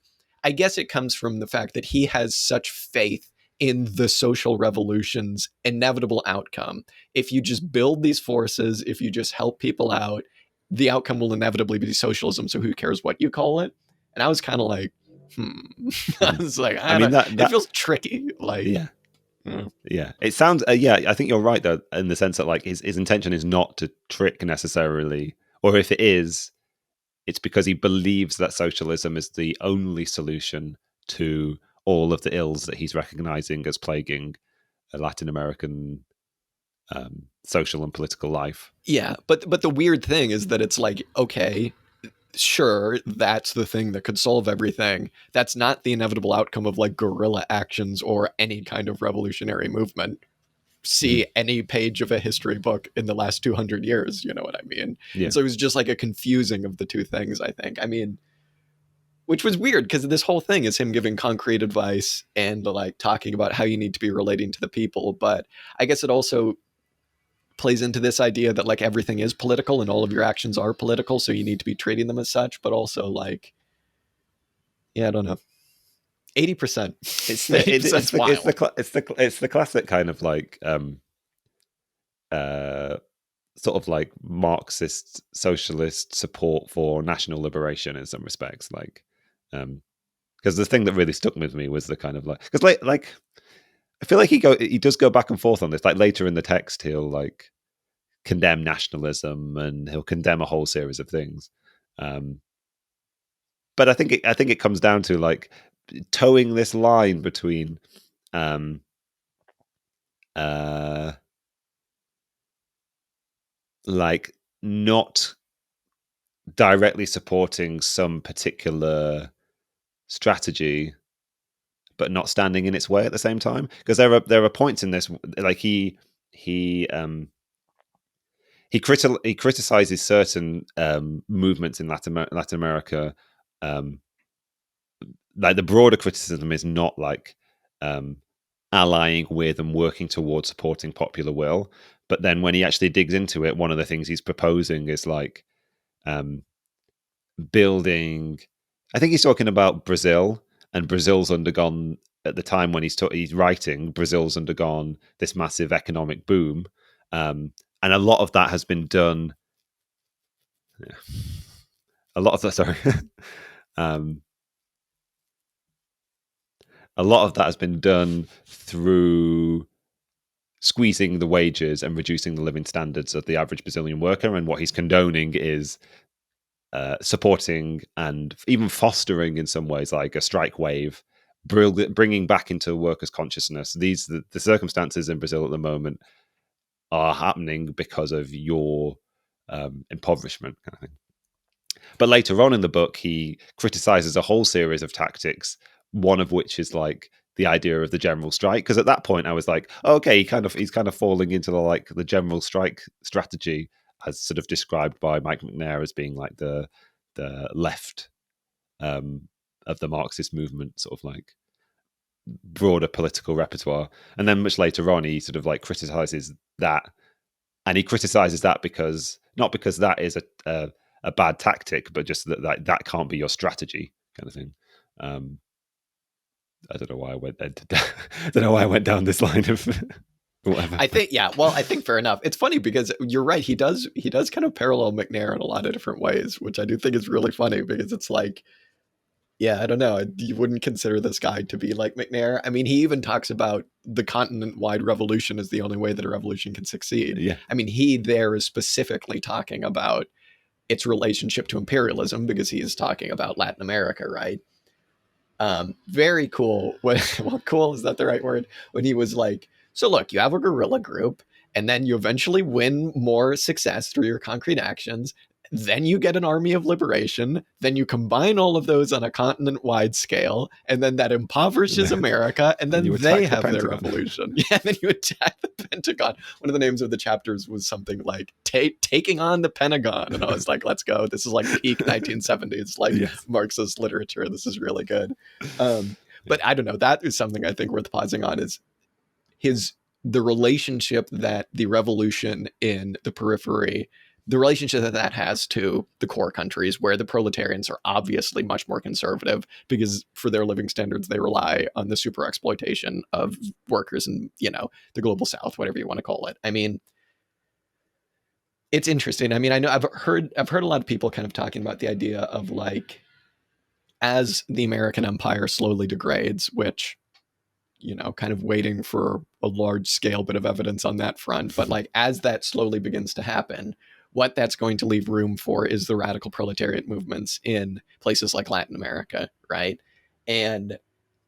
Speaker 2: I guess it comes from the fact that he has such faith in the social revolution's inevitable outcome. If you just build these forces, if you just help people out, the outcome will inevitably be socialism. So who cares what you call it? And I was kind of like, I was like,
Speaker 1: I mean, that
Speaker 2: it feels tricky. Like,
Speaker 1: yeah. It sounds, I think you're right though, in the sense that like his intention is not to trick necessarily, or if it is, it's because he believes that socialism is the only solution to all of the ills that he's recognizing as plaguing Latin American social and political life.
Speaker 2: Yeah, but the weird thing is that it's like, okay, sure, that's the thing that could solve everything. That's not the inevitable outcome of like guerrilla actions or any kind of revolutionary movement. See any page of a history book in the last 200 years, you know what I mean?
Speaker 1: Yeah.
Speaker 2: And so it was just like a confusing of the two things, I think. I mean, which was weird because this whole thing is him giving concrete advice and like talking about how you need to be relating to the people. But I guess it also plays into this idea that like everything is political and all of your actions are political, so you need to be treating them as such. But also like, yeah, I don't know. 80%.
Speaker 1: It's the classic kind of like sort of like Marxist socialist support for national liberation in some respects, like because the thing that really stuck with me was the kind of like, because like I feel like he does go back and forth on this. Like later in the text, he'll like condemn nationalism and he'll condemn a whole series of things. But I think it comes down to like towing this line between like not directly supporting some particular strategy but not standing in its way at the same time, because there are points in this like he criticizes certain movements in Latin America. Like the broader criticism is not like allying with and working towards supporting popular will, but then when he actually digs into it, one of the things he's proposing is like building. I think he's talking about Brazil, and Brazil's undergone at the time when he's writing. Brazil's undergone this massive economic boom, and a lot of that has been done. Yeah, a lot of that. Sorry. A lot of that has been done through squeezing the wages and reducing the living standards of the average Brazilian worker. And what he's condoning is supporting and even fostering, in some ways, like a strike wave, bringing back into workers' consciousness. The circumstances in Brazil at the moment are happening because of your impoverishment, kind of thing. But later on in the book, he criticizes a whole series of tactics, one of which is like the idea of the general strike. Because at that point, I was like, oh, okay, he's kind of falling into the general strike strategy, as sort of described by Mike McNair as being like the left of the Marxist movement, sort of like broader political repertoire. And then much later on, he sort of like criticizes that, and he criticizes that not because that is a bad tactic, but just that can't be your strategy, kind of thing. I don't know why I went down this line of whatever.
Speaker 2: I think fair enough. It's funny because you're right. He does kind of parallel McNair in a lot of different ways, which I do think is really funny, because it's like, yeah, I don't know. You wouldn't consider this guy to be like McNair. I mean, he even talks about the continent-wide revolution as the only way that a revolution can succeed.
Speaker 1: Yeah.
Speaker 2: I mean, he there is specifically talking about its relationship to imperialism, because he is talking about Latin America, right? Very cool. Well, cool, is that the right word? When he was like, so look, you have a guerrilla group, and then you eventually win more success through your concrete actions. Then you get an army of liberation. Then you combine all of those on a continent-wide scale, and then that impoverishes America, and then they have their revolution. Yeah, then you attack the Pentagon. One of the names of the chapters was something like taking on the Pentagon, and I was like, let's go. This is like peak 1970s, like Marxist literature. This is really good. But I don't know. That is something I think worth pausing on, is the relationship that the revolution in the periphery, the relationship that has to the core countries, where the proletarians are obviously much more conservative because for their living standards, they rely on the super exploitation of workers in, the global South, whatever you want to call it. I mean, it's interesting. I mean, I know I've heard a lot of people kind of talking about the idea of like, as the American empire slowly degrades, which, kind of waiting for a large scale bit of evidence on that front. But like, as that slowly begins to happen, what that's going to leave room for is the radical proletariat movements in places like Latin America, right? And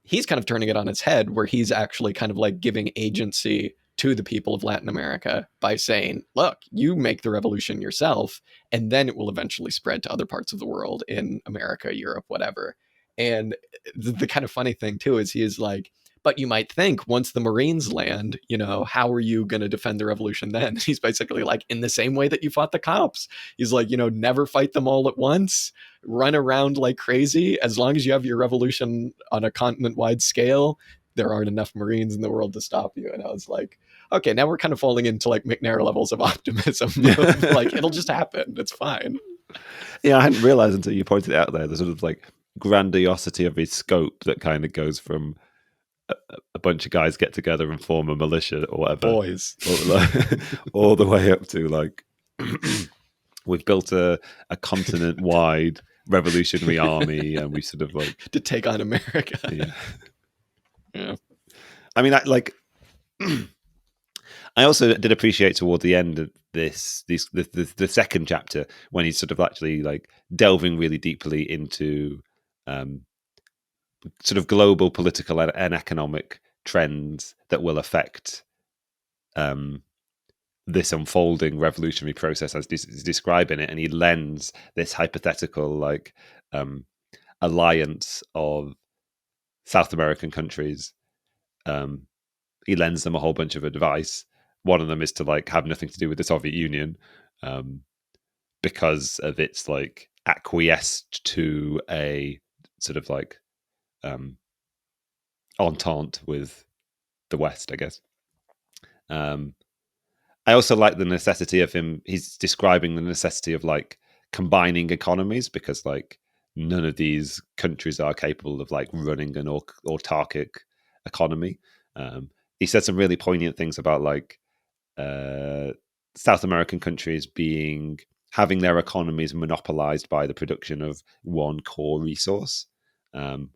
Speaker 2: he's kind of turning it on its head, where he's actually kind of like giving agency to the people of Latin America by saying, look, you make the revolution yourself, and then it will eventually spread to other parts of the world, in America, Europe, whatever. And the kind of funny thing too is he is like, but you might think once the Marines land, how are you going to defend the revolution then? He's basically like, in the same way that you fought the cops. He's like, never fight them all at once, run around like crazy. As long as you have your revolution on a continent-wide scale, there aren't enough Marines in the world to stop you. And I was like, okay, now we're kind of falling into like McNair levels of optimism. Like, it'll just happen. It's fine.
Speaker 1: Yeah, I hadn't realized until you pointed it out there, the sort of like grandiosity of his scope that kind of goes from a bunch of guys get together and form a militia or whatever,
Speaker 2: boys,
Speaker 1: all the way up to like we've built a continent-wide revolutionary army, and we sort of like
Speaker 2: to take on America.
Speaker 1: Yeah. I mean, I also did appreciate toward the end of the second chapter, when he's sort of actually like delving really deeply into sort of global political and economic trends that will affect this unfolding revolutionary process as he's describing it. And he lends this hypothetical like alliance of South American countries. He lends them a whole bunch of advice. One of them is to like have nothing to do with the Soviet Union because of its like acquiesced to a sort of like entente with the West, I guess. I also like the necessity of him. He's describing the necessity of like combining economies, because like none of these countries are capable of like running an autarkic economy. He said some really poignant things about like South American countries having their economies monopolized by the production of one core resource,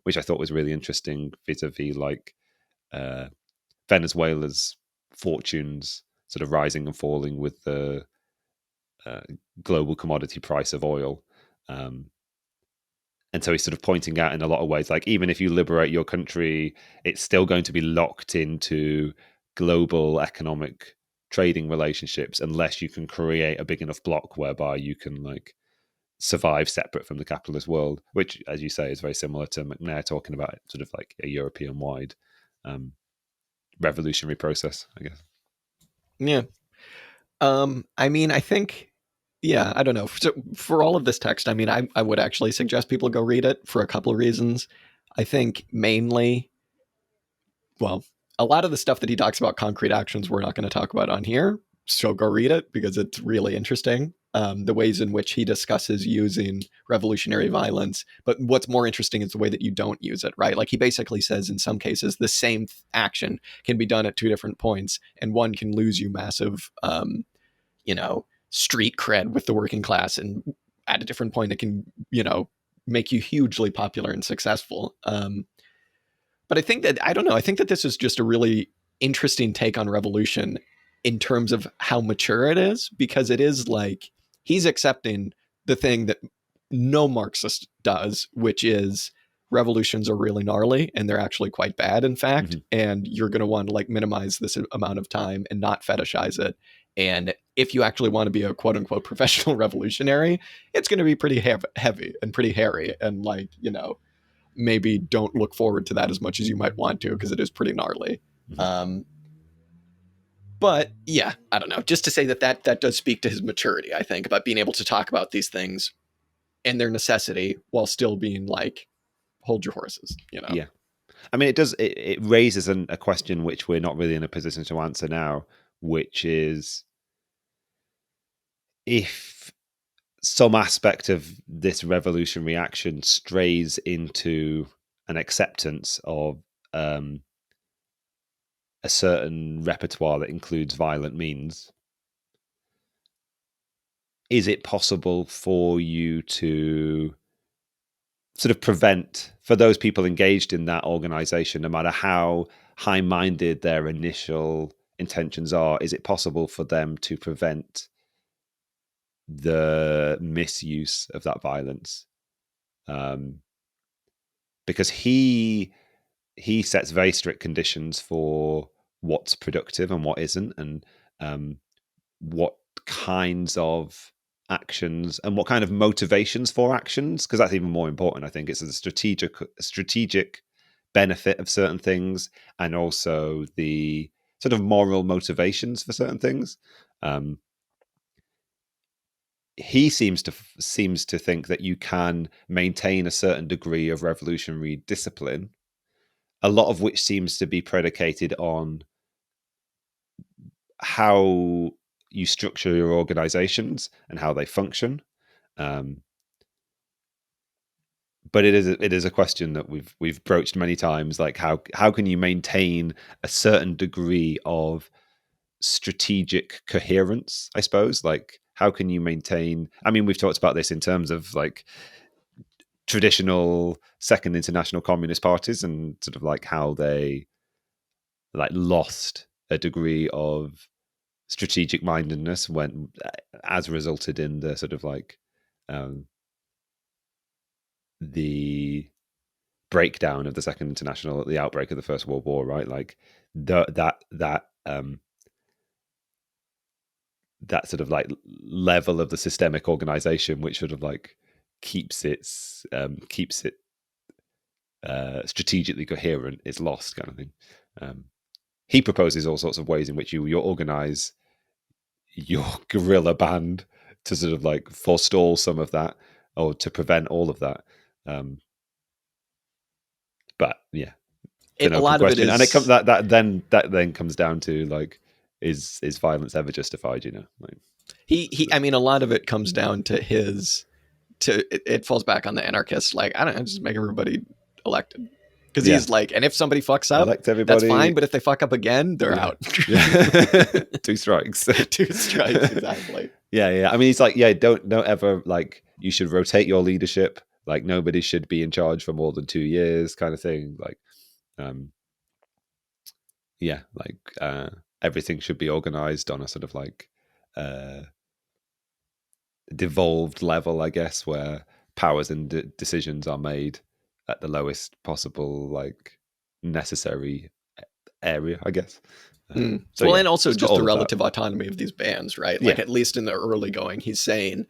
Speaker 1: which I thought was really interesting vis-a-vis like Venezuela's fortunes sort of rising and falling with the global commodity price of oil. And so he's sort of pointing out in a lot of ways, like, even if you liberate your country, it's still going to be locked into global economic trading relationships unless you can create a big enough block whereby you can like survive separate from the capitalist world, which, as you say, is very similar to McNair talking about sort of like a European-wide revolutionary process, I guess.
Speaker 2: Yeah. I mean, I think, yeah, I don't know. So for all of this text, I mean, I would actually suggest people go read it for a couple of reasons. I think mainly, well, a lot of the stuff that he talks about concrete actions, we're not going to talk about on here. So go read it because it's really interesting. The ways in which he discusses using revolutionary violence. But what's more interesting is the way that you don't use it, right? Like he basically says in some cases, the same action can be done at two different points, and one can lose you massive, street cred with the working class. And at a different point, it can, make you hugely popular and successful. But I think that this is just a really interesting take on revolution in terms of how mature it is, because it is like he's accepting the thing that no Marxist does, which is revolutions are really gnarly and they're actually quite bad, in fact. Mm-hmm. And you're going to want to like minimize this amount of time and not fetishize it. And if you actually want to be a quote unquote professional revolutionary, it's going to be pretty heavy and pretty hairy. And like, maybe don't look forward to that as much as you might want to, because it is pretty gnarly. But yeah, I don't know. Just to say that does speak to his maturity, I think, about being able to talk about these things and their necessity while still being like, hold your horses,
Speaker 1: Yeah. I mean, it raises a question which we're not really in a position to answer now, which is if some aspect of this revolutionary action strays into an acceptance of a certain repertoire that includes violent means, is it possible for you to sort of prevent, for those people engaged in that organization, no matter how high-minded their initial intentions are, is it possible for them to prevent the misuse of that violence? Because he sets very strict conditions for what's productive and what isn't, and what kinds of actions and what kind of motivations for actions, because that's even more important. I think it's a strategic benefit of certain things, and also the sort of moral motivations for certain things. He seems to think that you can maintain a certain degree of revolutionary discipline, a lot of which seems to be predicated on how you structure your organizations and how they function. But it is a question that we've broached many times. Like how can you maintain a certain degree of strategic coherence? I suppose. Like how can you maintain? I mean, we've talked about this in terms of like traditional Second International Communist parties and sort of like how they like lost a degree of strategic mindedness when as resulted in the sort of like the breakdown of the Second International at the outbreak of the First World War, right? Like that sort of like level of the systemic organization, which sort of like keeps it strategically coherent, is lost, kind of thing. He proposes all sorts of ways in which you organize your guerrilla band to sort of like forestall some of that or to prevent all of that. But yeah,
Speaker 2: a lot of it is,
Speaker 1: and it comes that then comes down to like, is violence ever justified? Like
Speaker 2: he. I mean, a lot of it comes down to it falls back on the anarchist. Like, I don't know, just make everybody elected. Because he's like, and if somebody fucks up, that's fine. But if they fuck up again, they're out.
Speaker 1: Two strikes.
Speaker 2: Two strikes, exactly.
Speaker 1: Yeah. I mean, he's like, don't ever like, you should rotate your leadership. Like nobody should be in charge for more than 2 years, kind of thing. Like, everything should be organized on a sort of like devolved level, I guess, where powers and decisions are made at the lowest possible like necessary area, I guess.
Speaker 2: And also just the relative autonomy of these bands, right? Like at least in the early going, he's saying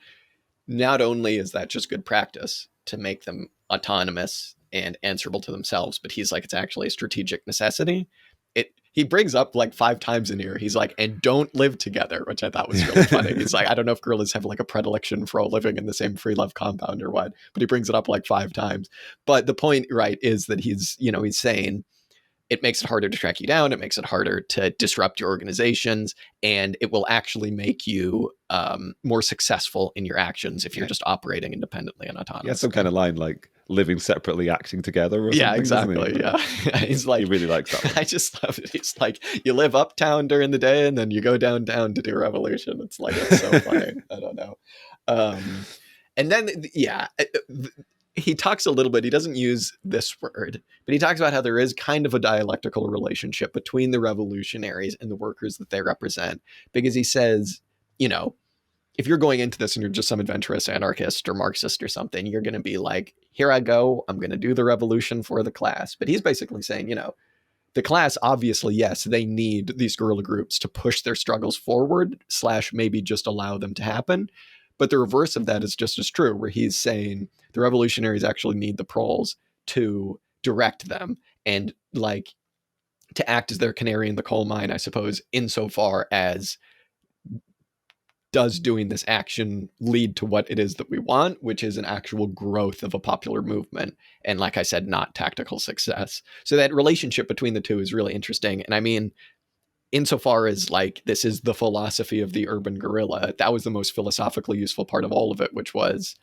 Speaker 2: not only is that just good practice to make them autonomous and answerable to themselves, but he's like, it's actually a strategic necessity. He brings up like 5 times in here. He's like, and don't live together, which I thought was really funny. He's like, I don't know if guerrillas have like a predilection for all living in the same free love compound or what, but he brings it up like 5 times. But the point, right, is that he's saying it makes it harder to track you down. It makes it harder to disrupt your organizations, and it will actually make you more successful in your actions if you're just operating independently and autonomously.
Speaker 1: Yeah, some kind of line like living separately, acting together. Or
Speaker 2: yeah, exactly. Yeah, he's like,
Speaker 1: he really likes that.
Speaker 2: I just love it. He's like, you live uptown during the day, and then you go downtown to do revolution. It's like, it's so funny. I don't know. And then he talks a little bit, he doesn't use this word, but he talks about how there is kind of a dialectical relationship between the revolutionaries and the workers that they represent. Because he says, if you're going into this and you're just some adventurous anarchist or Marxist or something, you're going to be like, here I go, I'm going to do the revolution for the class. But he's basically saying, the class, obviously, yes, they need these guerrilla groups to push their struggles forward / maybe just allow them to happen. But the reverse of that is just as true, where he's saying the revolutionaries actually need the proles to direct them and like to act as their canary in the coal mine, I suppose, insofar as does doing this action lead to what it is that we want, which is an actual growth of a popular movement. And like I said, not tactical success. So that relationship between the two is really interesting. And I mean, insofar as like this is the philosophy of the urban guerrilla, that was the most philosophically useful part of all of it, which was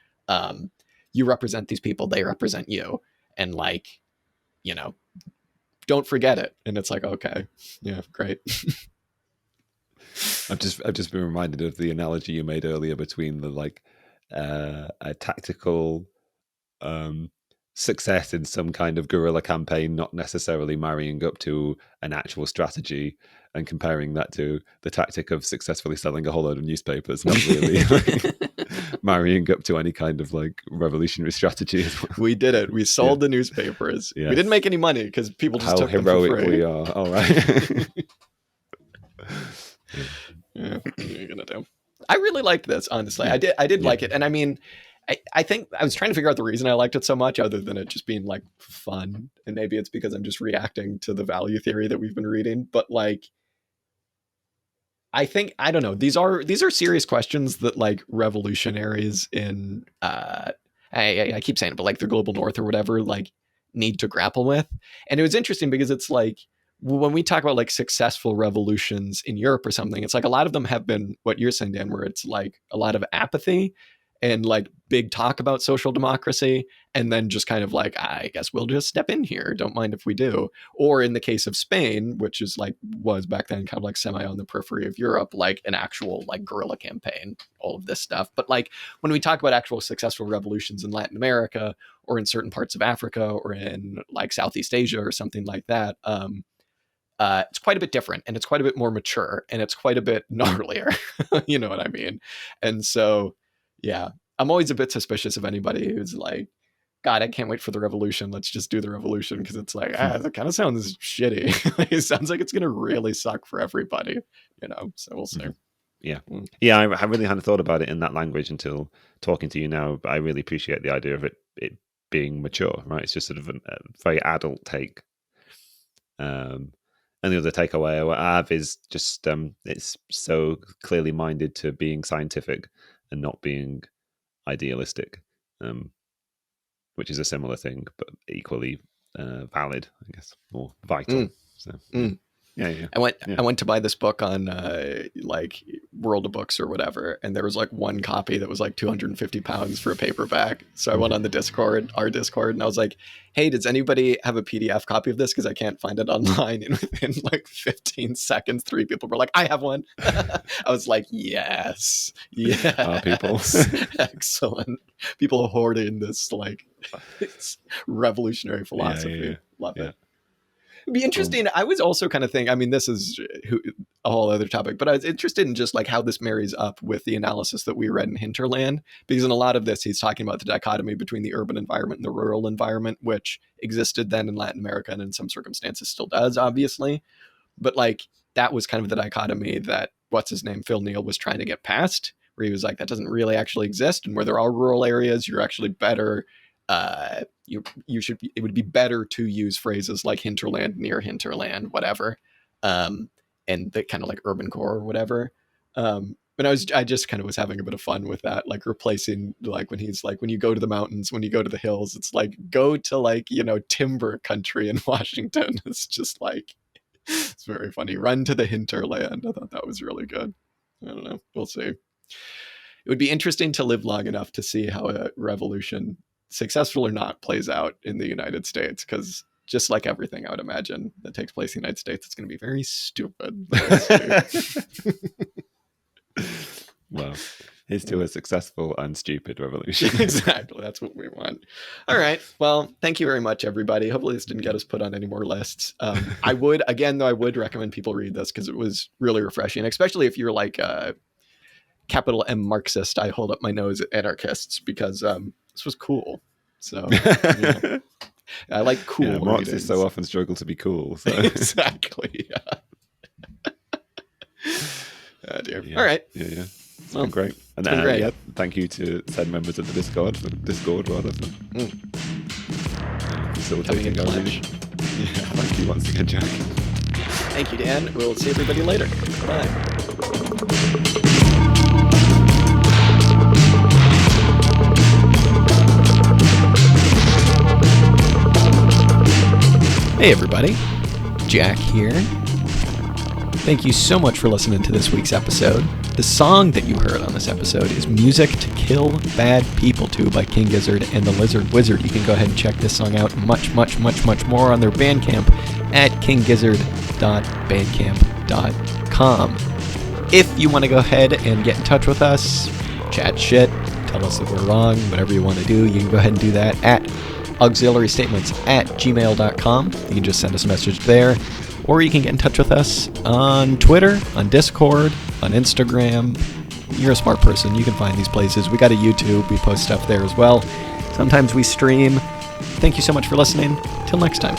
Speaker 2: you represent these people, they represent you. And like, you know, don't forget it. And it's like, okay, yeah, great.
Speaker 1: I've just been reminded of the analogy you made earlier between the like a tactical success in some kind of guerrilla campaign, not necessarily marrying up to an actual strategy, and comparing that to the tactic of successfully selling a whole load of newspapers, not really like, marrying up to any kind of like revolutionary strategy as well.
Speaker 2: We did it. We sold the newspapers. Yes. We didn't make any money because people just took them for free. How heroic
Speaker 1: we are. All right.
Speaker 2: Yeah, what are you gonna do? I really liked this, honestly. I did like it. And I mean, I think I was trying to figure out the reason I liked it so much, other than it just being like fun. And maybe it's because I'm just reacting to the value theory that we've been reading. But like, I think, I don't know, these are serious questions that like revolutionaries in I keep saying it, but like the global north or whatever, like need to grapple with. And it was interesting because it's like, when we talk about like successful revolutions in Europe or something, it's like a lot of them have been what you're saying, Dan, where it's like a lot of apathy and like big talk about social democracy. And then just kind of like, I guess we'll just step in here. Don't mind if we do. Or in the case of Spain, which is like, was back then kind of like semi on the periphery of Europe, like an actual like guerrilla campaign, all of this stuff. But like when we talk about actual successful revolutions in Latin America or in certain parts of Africa or in like Southeast Asia or something like that, it's quite a bit different, and it's quite a bit more mature, and it's quite a bit gnarlier. You know what I mean? And so, yeah, I'm always a bit suspicious of anybody who's like, God, I can't wait for the revolution. Let's just do the revolution. Because it's like, that kind of sounds shitty. It sounds like it's going to really suck for everybody, you know? So we'll see.
Speaker 1: Yeah. Yeah, I really hadn't thought about it in that language until talking to you now, but I really appreciate the idea of it being mature, right? It's just sort of a very adult take. And the other takeaway I have is just it's so clearly minded to being scientific and not being idealistic, which is a similar thing, but equally valid, I guess, or vital. So, yeah.
Speaker 2: I went to buy this book on like World of Books or whatever, and there was like one copy that was like £250 for a paperback. So I went on the Discord, our Discord, and I was like, hey, does anybody have a PDF copy of this? Because I can't find it online. And within like 15 seconds, 3 people were like, I have one. I was like, yes.
Speaker 1: People.
Speaker 2: Excellent. People hoarding this like revolutionary philosophy.
Speaker 1: Yeah.
Speaker 2: Love it. It'd be interesting. I was also kind of thinking, I mean, this is a whole other topic, but I was interested in just like how this marries up with the analysis that we read in Hinterland, because in a lot of this, he's talking about the dichotomy between the urban environment and the rural environment, which existed then in Latin America and in some circumstances still does, obviously. But like that was kind of the dichotomy that what's his name, Phil Neal, was trying to get past, where he was like, that doesn't really actually exist. And where there are rural areas, you're actually better. It would be better to use phrases like hinterland, near hinterland, whatever, and the kind of like urban core or whatever. But I just kind of was having a bit of fun with that, like replacing like when he's like, when you go to the mountains, when you go to the hills, it's like go to like, you know, timber country in Washington. It's just like, it's very funny. Run to the hinterland. I thought that was really good. I don't know. We'll see. It would be interesting to live long enough to see how a revolution, successful or not, plays out in the United States, because just like everything I would imagine that takes place in the United States, it's going to be very stupid.
Speaker 1: Well, here's to a successful and stupid revolution.
Speaker 2: Exactly. That's what we want. All right. Well, thank you very much, everybody. Hopefully this didn't get us put on any more lists. I would recommend people read this because it was really refreshing, especially if you're like a capital M Marxist. I hold up my nose at anarchists because this was cool. So, yeah. I like cool
Speaker 1: Yeah,
Speaker 2: readings.
Speaker 1: Marxists so often struggle to be cool. So.
Speaker 2: Exactly. Yeah. Oh dear.
Speaker 1: Yeah.
Speaker 2: All right.
Speaker 1: Yeah. It's been great. And
Speaker 2: been great.
Speaker 1: Yeah, thank you to said members of the Discord for facilitating our reading. Yeah, thank you once again, Jack.
Speaker 2: Thank you, Dan. We'll see everybody later. Bye. Hey everybody, Jack here. Thank you so much for listening to this week's episode. The song that you heard on this episode is Music to Kill Bad People To by King Gizzard and the Lizard Wizard. You can go ahead and check this song out much more on their Bandcamp at kinggizzard.bandcamp.com. If you want to go ahead and get in touch with us, chat shit, tell us that we're wrong, whatever you want to do, you can go ahead and do that at auxiliarystatements@gmail.com. You can just send us a message there. Or you can get in touch with us on Twitter, on Discord, on Instagram. You're a smart person. You can find these places. We got a YouTube. We post stuff there as well. Sometimes we stream. Thank you so much for listening. Till next time.